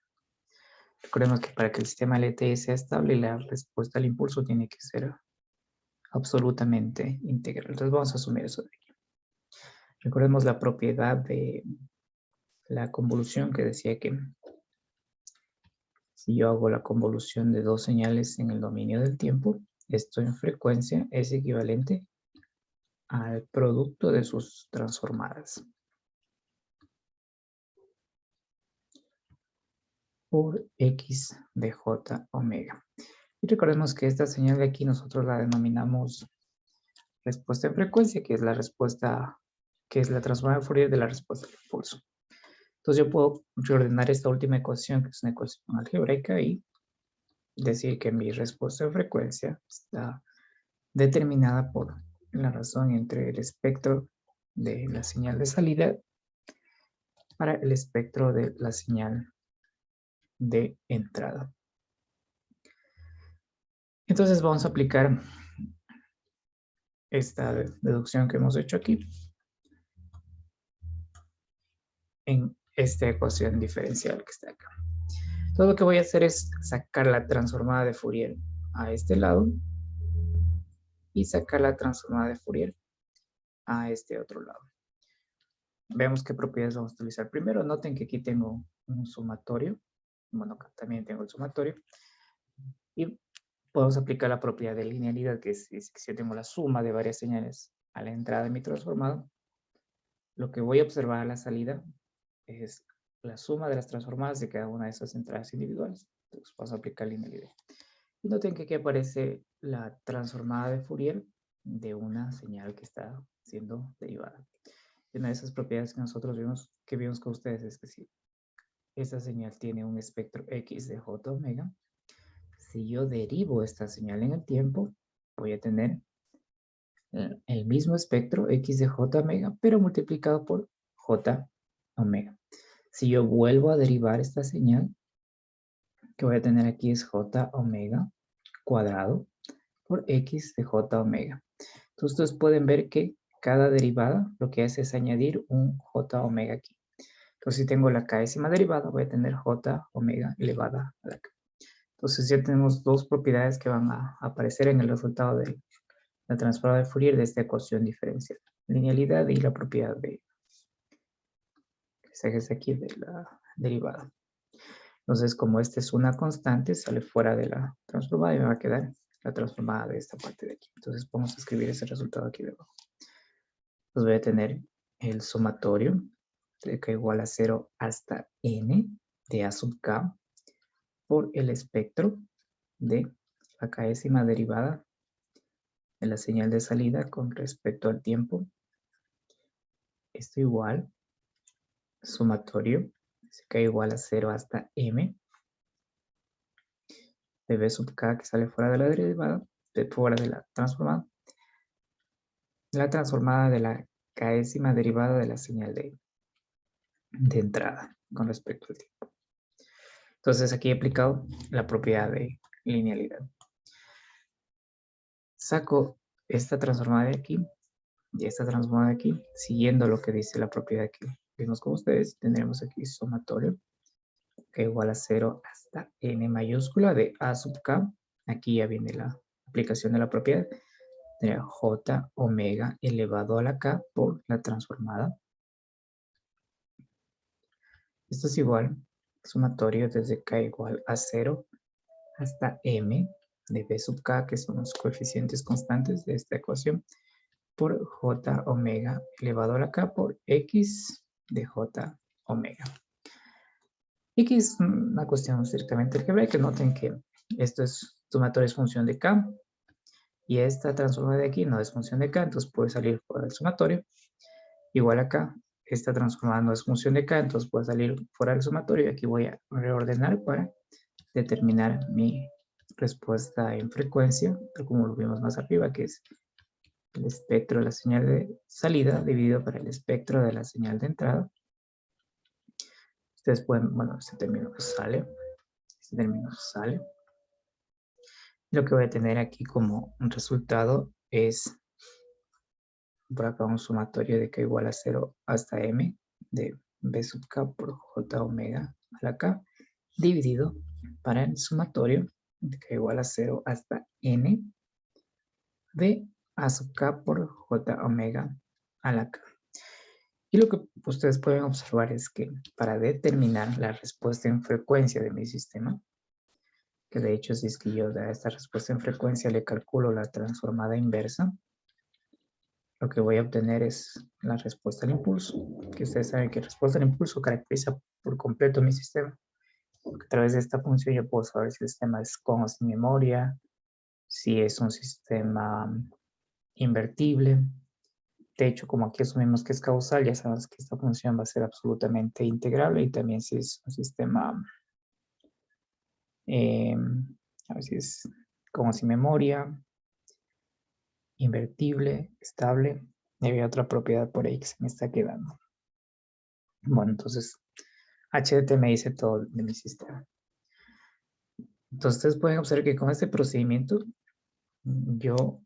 Recordemos que para que el sistema LTI sea estable, la respuesta al impulso tiene que ser absolutamente integral. Entonces vamos a asumir eso de aquí. Recordemos la propiedad de la convolución, que decía que si yo hago la convolución de dos señales en el dominio del tiempo, esto en frecuencia es equivalente al producto de sus transformadas por x de j omega. Y recordemos que esta señal de aquí nosotros la denominamos respuesta en frecuencia, que es la respuesta, que es la transformada de Fourier de la respuesta al impulso. Entonces yo puedo reordenar esta última ecuación, que es una ecuación algebraica, y decir que mi respuesta en frecuencia está determinada por la razón entre el espectro de la señal de salida para el espectro de la señal de entrada. Entonces vamos a aplicar esta deducción que hemos hecho aquí en esta ecuación diferencial que está acá. Todo lo que voy a hacer es sacar la transformada de Fourier a este lado y sacar la transformada de Fourier a este otro lado. Veamos qué propiedades vamos a utilizar. Primero, noten que aquí tengo un sumatorio. Bueno, acá también tengo el sumatorio. Y podemos aplicar la propiedad de linealidad, que es que si yo tengo la suma de varias señales a la entrada de mi transformado, lo que voy a observar a la salida es la suma de las transformadas de cada una de esas entradas individuales. Entonces vamos a aplicar linealidad. Y noten que aquí aparece la transformada de Fourier de una señal que está siendo derivada. Y una de esas propiedades que nosotros vimos con ustedes es que si esta señal tiene un espectro X de J omega, si yo derivo esta señal en el tiempo, voy a tener el mismo espectro x de j omega, pero multiplicado por j omega. Si yo vuelvo a derivar esta señal, que voy a tener aquí es j omega cuadrado por x de j omega. Entonces ustedes pueden ver que cada derivada lo que hace es añadir un j omega aquí. Entonces si tengo la késima derivada, voy a tener j omega elevada a la k. Entonces ya tenemos dos propiedades que van a aparecer en el resultado de la transformada de Fourier de esta ecuación diferencial. Linealidad y la propiedad de que se aquí de la derivada. Entonces, como esta es una constante, sale fuera de la transformada y me va a quedar la transformada de esta parte de aquí. Entonces, vamos a escribir ese resultado aquí debajo. Entonces, voy a tener el sumatorio de k igual a 0 hasta n de a sub k por el espectro de la késima derivada de la señal de salida con respecto al tiempo. Esto igual, sumatorio, k igual a 0 hasta m de b sub k que sale fuera de la derivada, fuera de la transformada de la késima derivada de la señal de entrada con respecto al tiempo. Entonces aquí he aplicado la propiedad de linealidad. Saco esta transformada de aquí y esta transformada de aquí, siguiendo lo que dice la propiedad que vimos con ustedes. Tendremos aquí sumatorio que igual a 0 hasta n mayúscula de a sub k. Aquí ya viene la aplicación de la propiedad. Tendría j omega elevado a la k por la transformada. Esto es igual, sumatorio desde k igual a 0 hasta m de b sub k, que son los coeficientes constantes de esta ecuación, por j omega elevado a la k por x de j omega. Y aquí es una cuestión estrictamente algebraica. Noten que esto es sumatorio es función de k y esta transformada de aquí no es función de k, entonces puede salir fuera del sumatorio. Igual acá, esta transformada no es función de k, entonces puede salir fuera del sumatorio y aquí voy a reordenar para determinar mi respuesta en frecuencia, como lo vimos más arriba, que es el espectro de la señal de salida dividido por el espectro de la señal de entrada. Ustedes pueden, bueno, este término sale. Lo que voy a tener aquí como un resultado es por acá un sumatorio de k igual a 0 hasta m de b sub k por j omega a la k dividido para el sumatorio de k igual a 0 hasta n de a sub k por j omega a la k. Y lo que ustedes pueden observar es que para determinar la respuesta en frecuencia de mi sistema, que de hecho si es que yo a esta respuesta en frecuencia le calculo la transformada inversa, lo que voy a obtener es la respuesta al impulso, que ustedes saben que la respuesta al impulso caracteriza por completo mi sistema. Porque a través de esta función yo puedo saber si el sistema es con o sin memoria, si es un sistema invertible. De hecho, como aquí asumimos que es causal, ya sabemos que esta función va a ser absolutamente integrable y también si es un sistema, a ver si es con o sin memoria, invertible, estable, y había otra propiedad por ahí que se me está quedando. Bueno, entonces HDT me dice todo de mi sistema. Entonces ustedes pueden observar que con este procedimiento yo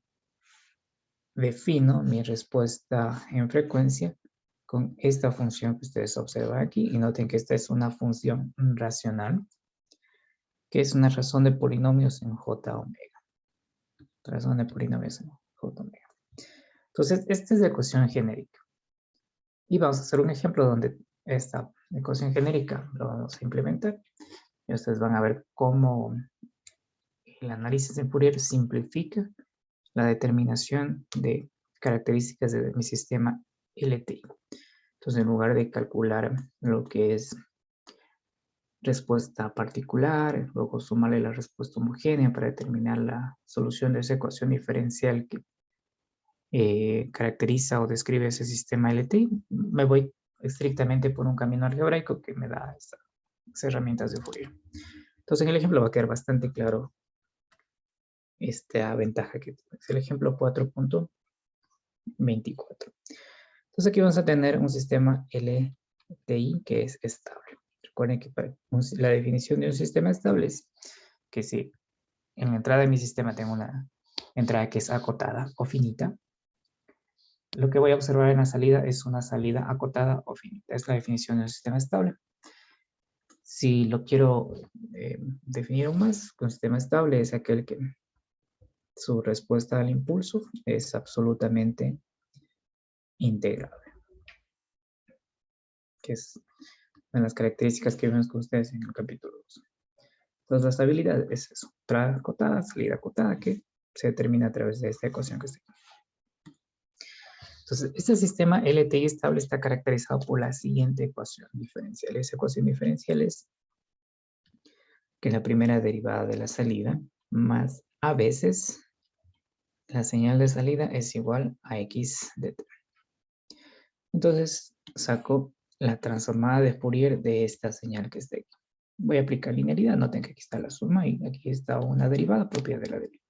defino mi respuesta en frecuencia con esta función que ustedes observan aquí. Y noten que esta es una función racional, que es una razón de polinomios en J omega. Razón de polinomios en J omega. Entonces, esta es la ecuación genérica. Y vamos a hacer un ejemplo donde esta ecuación genérica lo vamos a implementar. Y ustedes van a ver cómo el análisis de Fourier simplifica la determinación de características de mi sistema LTI. Entonces, en lugar de calcular lo que es respuesta particular, luego sumarle la respuesta homogénea para determinar la solución de esa ecuación diferencial que caracteriza o describe ese sistema LTI, me voy estrictamente por un camino algebraico que me da estas herramientas de Fourier. Entonces, en el ejemplo va a quedar bastante claro esta ventaja que es el ejemplo 4.24. Entonces aquí vamos a tener un sistema LTI que es estable. Recuerden que la definición de un sistema estable es que si en la entrada de mi sistema tengo una entrada que es acotada o finita, lo que voy a observar en la salida es una salida acotada o finita. Es la definición de un sistema estable. Si lo quiero definir aún más, un sistema estable es aquel que su respuesta al impulso es absolutamente integrable, que es una de las características que vimos con ustedes en el capítulo 2. Entonces, la estabilidad es eso, entrada acotada, salida acotada, que se determina a través de esta ecuación que está aquí. Entonces, este sistema LTI estable está caracterizado por la siguiente ecuación diferencial. Esa ecuación diferencial es que la primera derivada de la salida más a veces la señal de salida es igual a x de t. Entonces, saco la transformada de Fourier de esta señal que está aquí. Voy a aplicar linealidad, noten que aquí está la suma y aquí está una derivada propia de la derivada.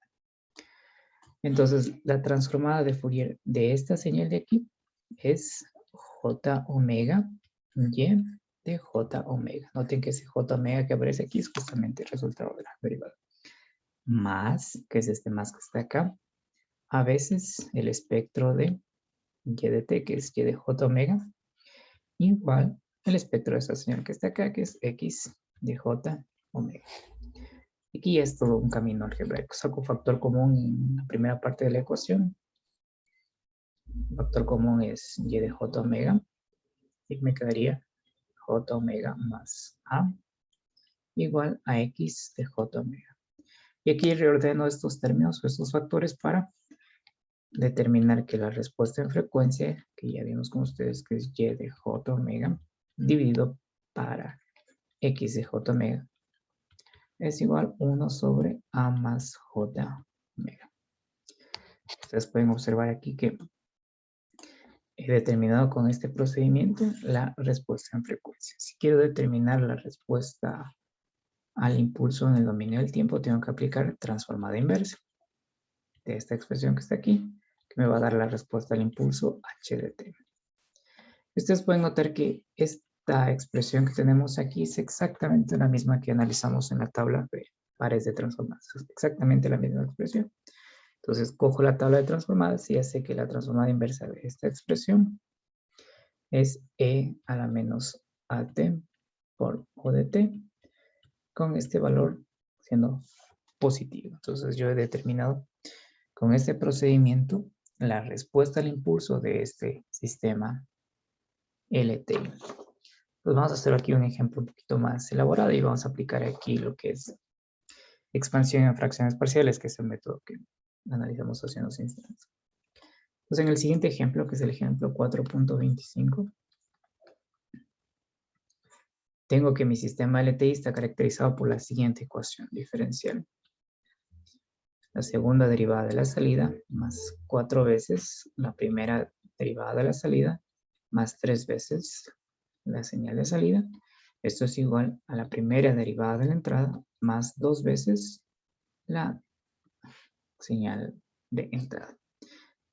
Entonces, la transformada de Fourier de esta señal de aquí es j omega y de j omega. Noten que ese j omega que aparece aquí es justamente el resultado de la derivada. Más, que es este más que está acá, a veces el espectro de y de t, que es y de j omega, igual el espectro de esta señal que está acá, que es x de j omega. Aquí es todo un camino algebraico. Saco factor común en la primera parte de la ecuación. El factor común es y de j omega. Y me quedaría j omega más a igual a x de j omega. Y aquí reordeno estos términos o estos factores para determinar que la respuesta en frecuencia, que ya vimos con ustedes que es y de j omega, dividido para x de j omega, es igual 1 sobre a más j omega. Ustedes pueden observar aquí que he determinado con este procedimiento la respuesta en frecuencia. Si quiero determinar la respuesta al impulso en el dominio del tiempo, tengo que aplicar transformada inversa de esta expresión que está aquí, que me va a dar la respuesta al impulso h de t. Ustedes pueden notar que esta expresión que tenemos aquí es exactamente la misma que analizamos en la tabla de pares de transformadas. Es exactamente la misma expresión. Entonces, cojo la tabla de transformadas y ya sé que la transformada inversa de esta expresión es e a la menos at por o de t, con este valor siendo positivo. Entonces, yo he determinado con este procedimiento la respuesta al impulso de este sistema LTI. Pues vamos a hacer aquí un ejemplo un poquito más elaborado y vamos a aplicar aquí lo que es expansión en fracciones parciales, que es el método que analizamos hace unos instantes. Entonces, en el siguiente ejemplo, que es el ejemplo 4.25, tengo que mi sistema LTI está caracterizado por la siguiente ecuación diferencial. La segunda derivada de la salida más 4 veces la primera derivada de la salida más 3 veces la señal de salida. Esto es igual a la primera derivada de la entrada más 2 veces la señal de entrada.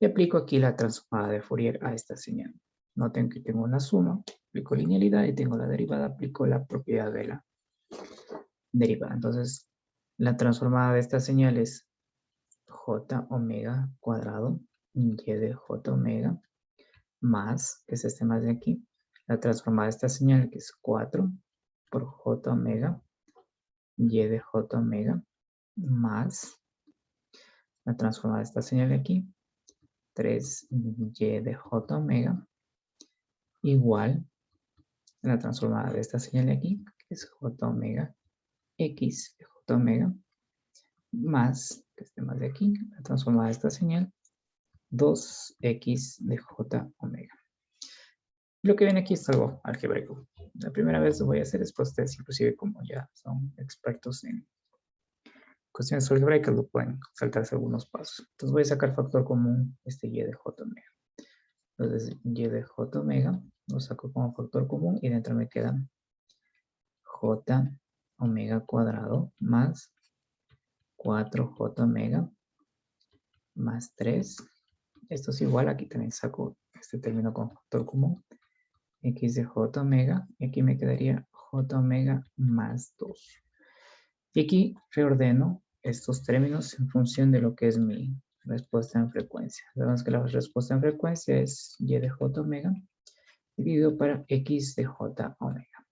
Y aplico aquí la transformada de Fourier a esta señal. Noten que tengo una suma, aplico linealidad y tengo la derivada, aplico la propiedad de la derivada. Entonces, la transformada de esta señal es j omega cuadrado y de j omega más, que es este más de aquí, la transformada de esta señal que es 4 por j omega y de j omega más la transformada de esta señal de aquí, 3y de j omega igual a la transformada de esta señal de aquí, que es j omega x de j omega más, que este más de aquí, la transformada de esta señal, 2x de j omega. Lo que viene aquí es algo algebraico. La primera vez lo voy a hacer, después ustedes inclusive como ya son expertos en cuestiones algebraicas lo pueden saltarse algunos pasos. Entonces voy a sacar factor común este y de j omega. Entonces y de j omega lo saco como factor común y dentro me queda j omega cuadrado más 4j omega más 3. Esto es igual, aquí también saco este término con factor común. X de j omega, y aquí me quedaría j omega más 2. Y aquí reordeno estos términos en función de lo que es mi respuesta en frecuencia. Sabemos que la respuesta en frecuencia es y de j omega dividido para x de j omega.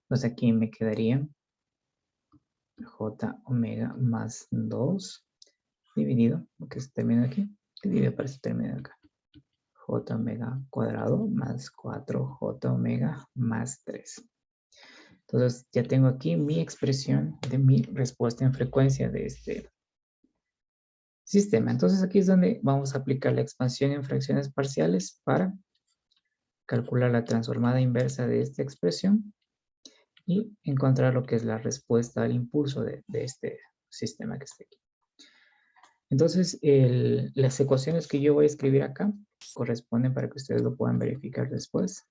Entonces aquí me quedaría j omega más 2 dividido, lo que es este término aquí, dividido para este término de acá. J omega cuadrado más 4j omega más 3. Entonces ya tengo aquí mi expresión de mi respuesta en frecuencia de este sistema. Entonces aquí es donde vamos a aplicar la expansión en fracciones parciales para calcular la transformada inversa de esta expresión y encontrar lo que es la respuesta al impulso de este sistema que está aquí. Entonces, las ecuaciones que yo voy a escribir acá corresponden, para que ustedes lo puedan verificar después,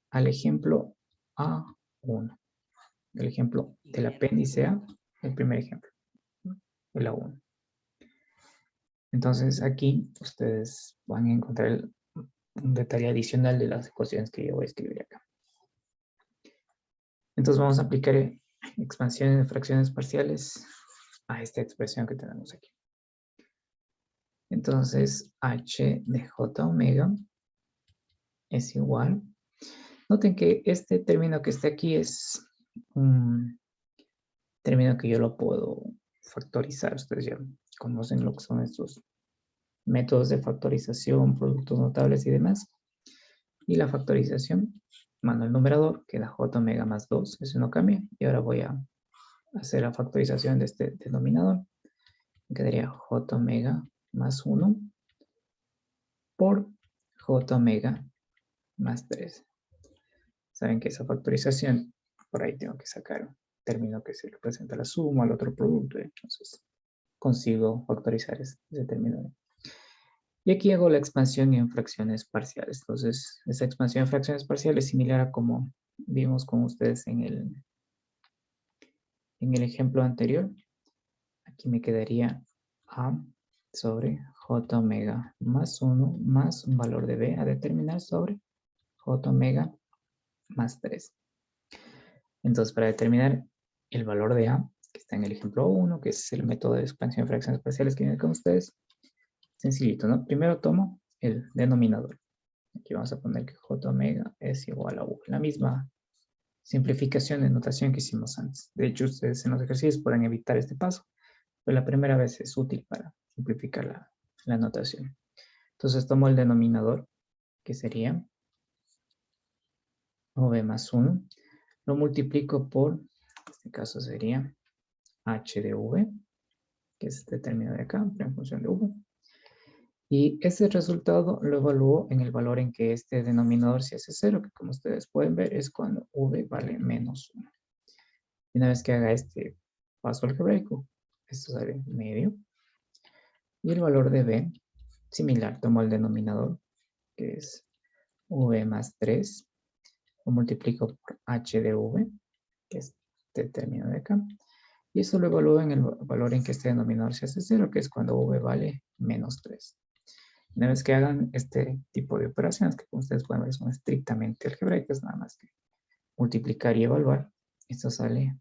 al ejemplo A1. El ejemplo del apéndice A, el primer ejemplo, el A1. Entonces, aquí ustedes van a encontrar un detalle adicional de las ecuaciones que yo voy a escribir acá. Entonces, vamos a aplicar expansiones de fracciones parciales a esta expresión que tenemos aquí. Entonces, h de j omega es igual. Noten que este término que está aquí es un término que yo lo puedo factorizar. Ustedes ya conocen lo que son estos métodos de factorización, productos notables y demás. Y la factorización, mando el numerador, queda j omega más 2, eso no cambia. Y ahora voy a hacer la factorización de este denominador. Me quedaría j omega más 1 por j omega más 3. Saben que esa factorización, por ahí tengo que sacar un término que se representa la suma al otro producto. Entonces, consigo factorizar ese término. Y aquí hago la expansión en fracciones parciales. Entonces, esa expansión en fracciones parciales es similar a como vimos con ustedes en el ejemplo anterior. Aquí me quedaría A sobre J omega más 1 más un valor de B a determinar sobre J omega más 3. Entonces, para determinar el valor de A, que está en el ejemplo 1, que es el método de expansión de fracciones parciales que viene con ustedes, sencillito, ¿no? Primero tomo el denominador. Aquí vamos a poner que J omega es igual a U. La misma simplificación de notación que hicimos antes. De hecho, ustedes en los ejercicios pueden evitar este paso, pero la primera vez es útil para simplificar la notación. Entonces tomo el denominador, que sería V más 1. Lo multiplico por, en este caso sería H de V, que es este término de acá, en función de V. Y ese resultado lo evalúo en el valor en que este denominador se hace 0, que como ustedes pueden ver es cuando V vale menos 1. Y una vez que haga este paso algebraico, esto sale medio. Y el valor de B, similar, tomo el denominador, que es V más 3, lo multiplico por H de V, que es este término de acá. Y eso lo evalúo en el valor en que este denominador se hace 0, que es cuando V vale menos 3. Una vez que hagan este tipo de operaciones, que como ustedes pueden ver son estrictamente algebraicas, nada más que multiplicar y evaluar, esto sale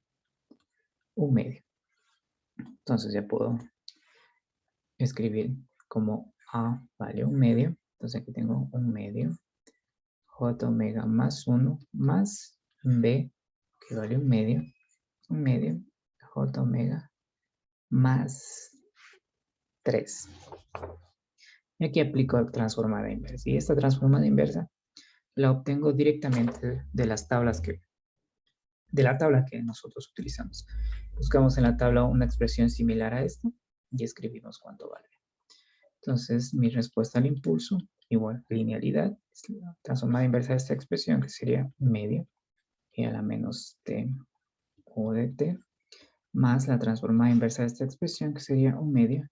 un medio. Entonces ya puedo escribir como A vale un medio. Entonces aquí tengo un medio. J omega más 1 más B, que vale un medio. J omega más 3. Y aquí aplico la transformada inversa. Y esta transformada inversa la obtengo directamente de la tabla que nosotros utilizamos. Buscamos en la tabla una expresión similar a esta y escribimos cuánto vale. Entonces, mi respuesta al impulso, igual linealidad, es la transformada inversa de esta expresión, que sería medio e a la menos t o de t, más la transformada inversa de esta expresión, que sería un medio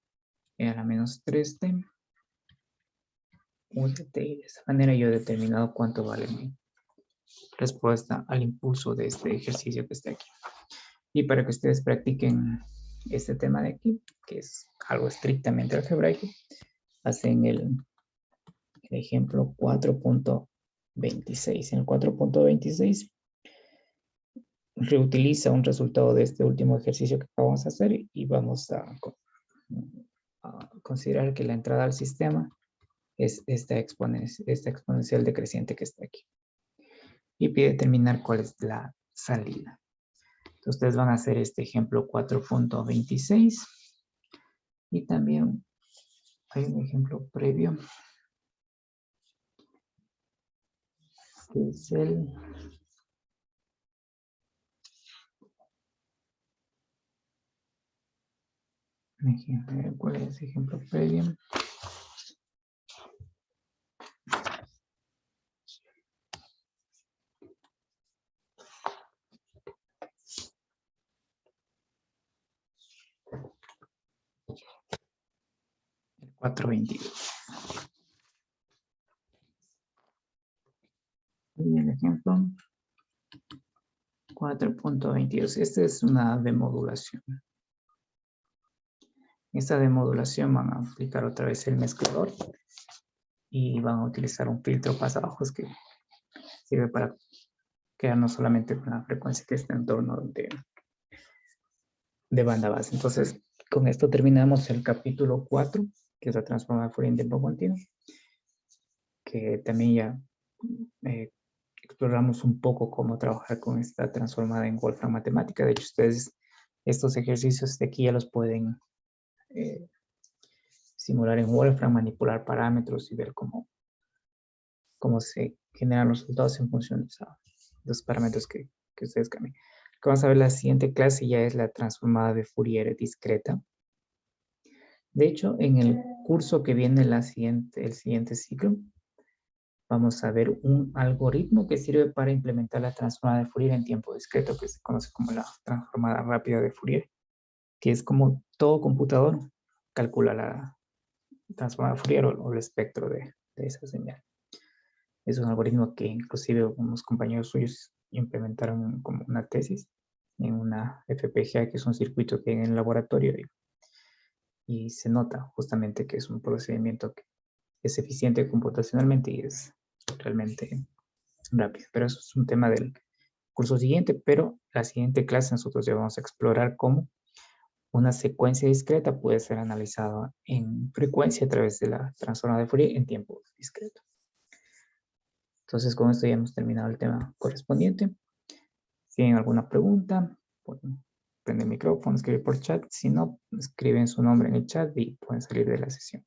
e a la menos 3t u de t. Y de esta manera yo he determinado cuánto vale mi respuesta al impulso de este ejercicio que está aquí. Y para que ustedes practiquen este tema de aquí, que es algo estrictamente algebraico, hacen el ejemplo 4.26. En el 4.26 reutiliza un resultado de este último ejercicio que acabamos de hacer y vamos a considerar que la entrada al sistema es esta exponencial decreciente que está aquí. Y pide determinar cuál es la salida. Entonces, ustedes van a hacer este ejemplo 4.26 y también hay un ejemplo previo que es el ¿cuál es el ejemplo previo? El 4.22. Y el ejemplo 4.22. Esta es una demodulación. Esta demodulación van a aplicar otra vez el mezclador y van a utilizar un filtro pasabajos que sirve para quedarnos solamente con la frecuencia que está en torno de banda base. Entonces, con esto terminamos el capítulo 4, que es la transformada de Fourier en tiempo continuo, que también ya exploramos un poco cómo trabajar con esta transformada en Wolfram matemática. De hecho, ustedes estos ejercicios de aquí ya los pueden simular en Wolfram, manipular parámetros y ver cómo se generan los resultados en función de los parámetros que ustedes cambien. Lo que vamos a ver la siguiente clase ya es la transformada de Fourier discreta. De hecho, en el curso que viene el siguiente ciclo, vamos a ver un algoritmo que sirve para implementar la transformada de Fourier en tiempo discreto, que se conoce como la transformada rápida de Fourier, que es como todo computador calcula la transformada de Fourier o el espectro de esa señal. Es un algoritmo que inclusive unos compañeros suyos implementaron como una tesis en una FPGA, que es un circuito que hay en el laboratorio, y se nota justamente que es un procedimiento que es eficiente computacionalmente y es realmente rápido. Pero eso es un tema del curso siguiente, pero la siguiente clase nosotros ya vamos a explorar cómo una secuencia discreta puede ser analizada en frecuencia a través de la transformada de Fourier en tiempo discreto. Entonces, con esto ya hemos terminado el tema correspondiente. Si tienen alguna pregunta, pueden prender el micrófono, escribir por chat. Si no, escriben su nombre en el chat y pueden salir de la sesión.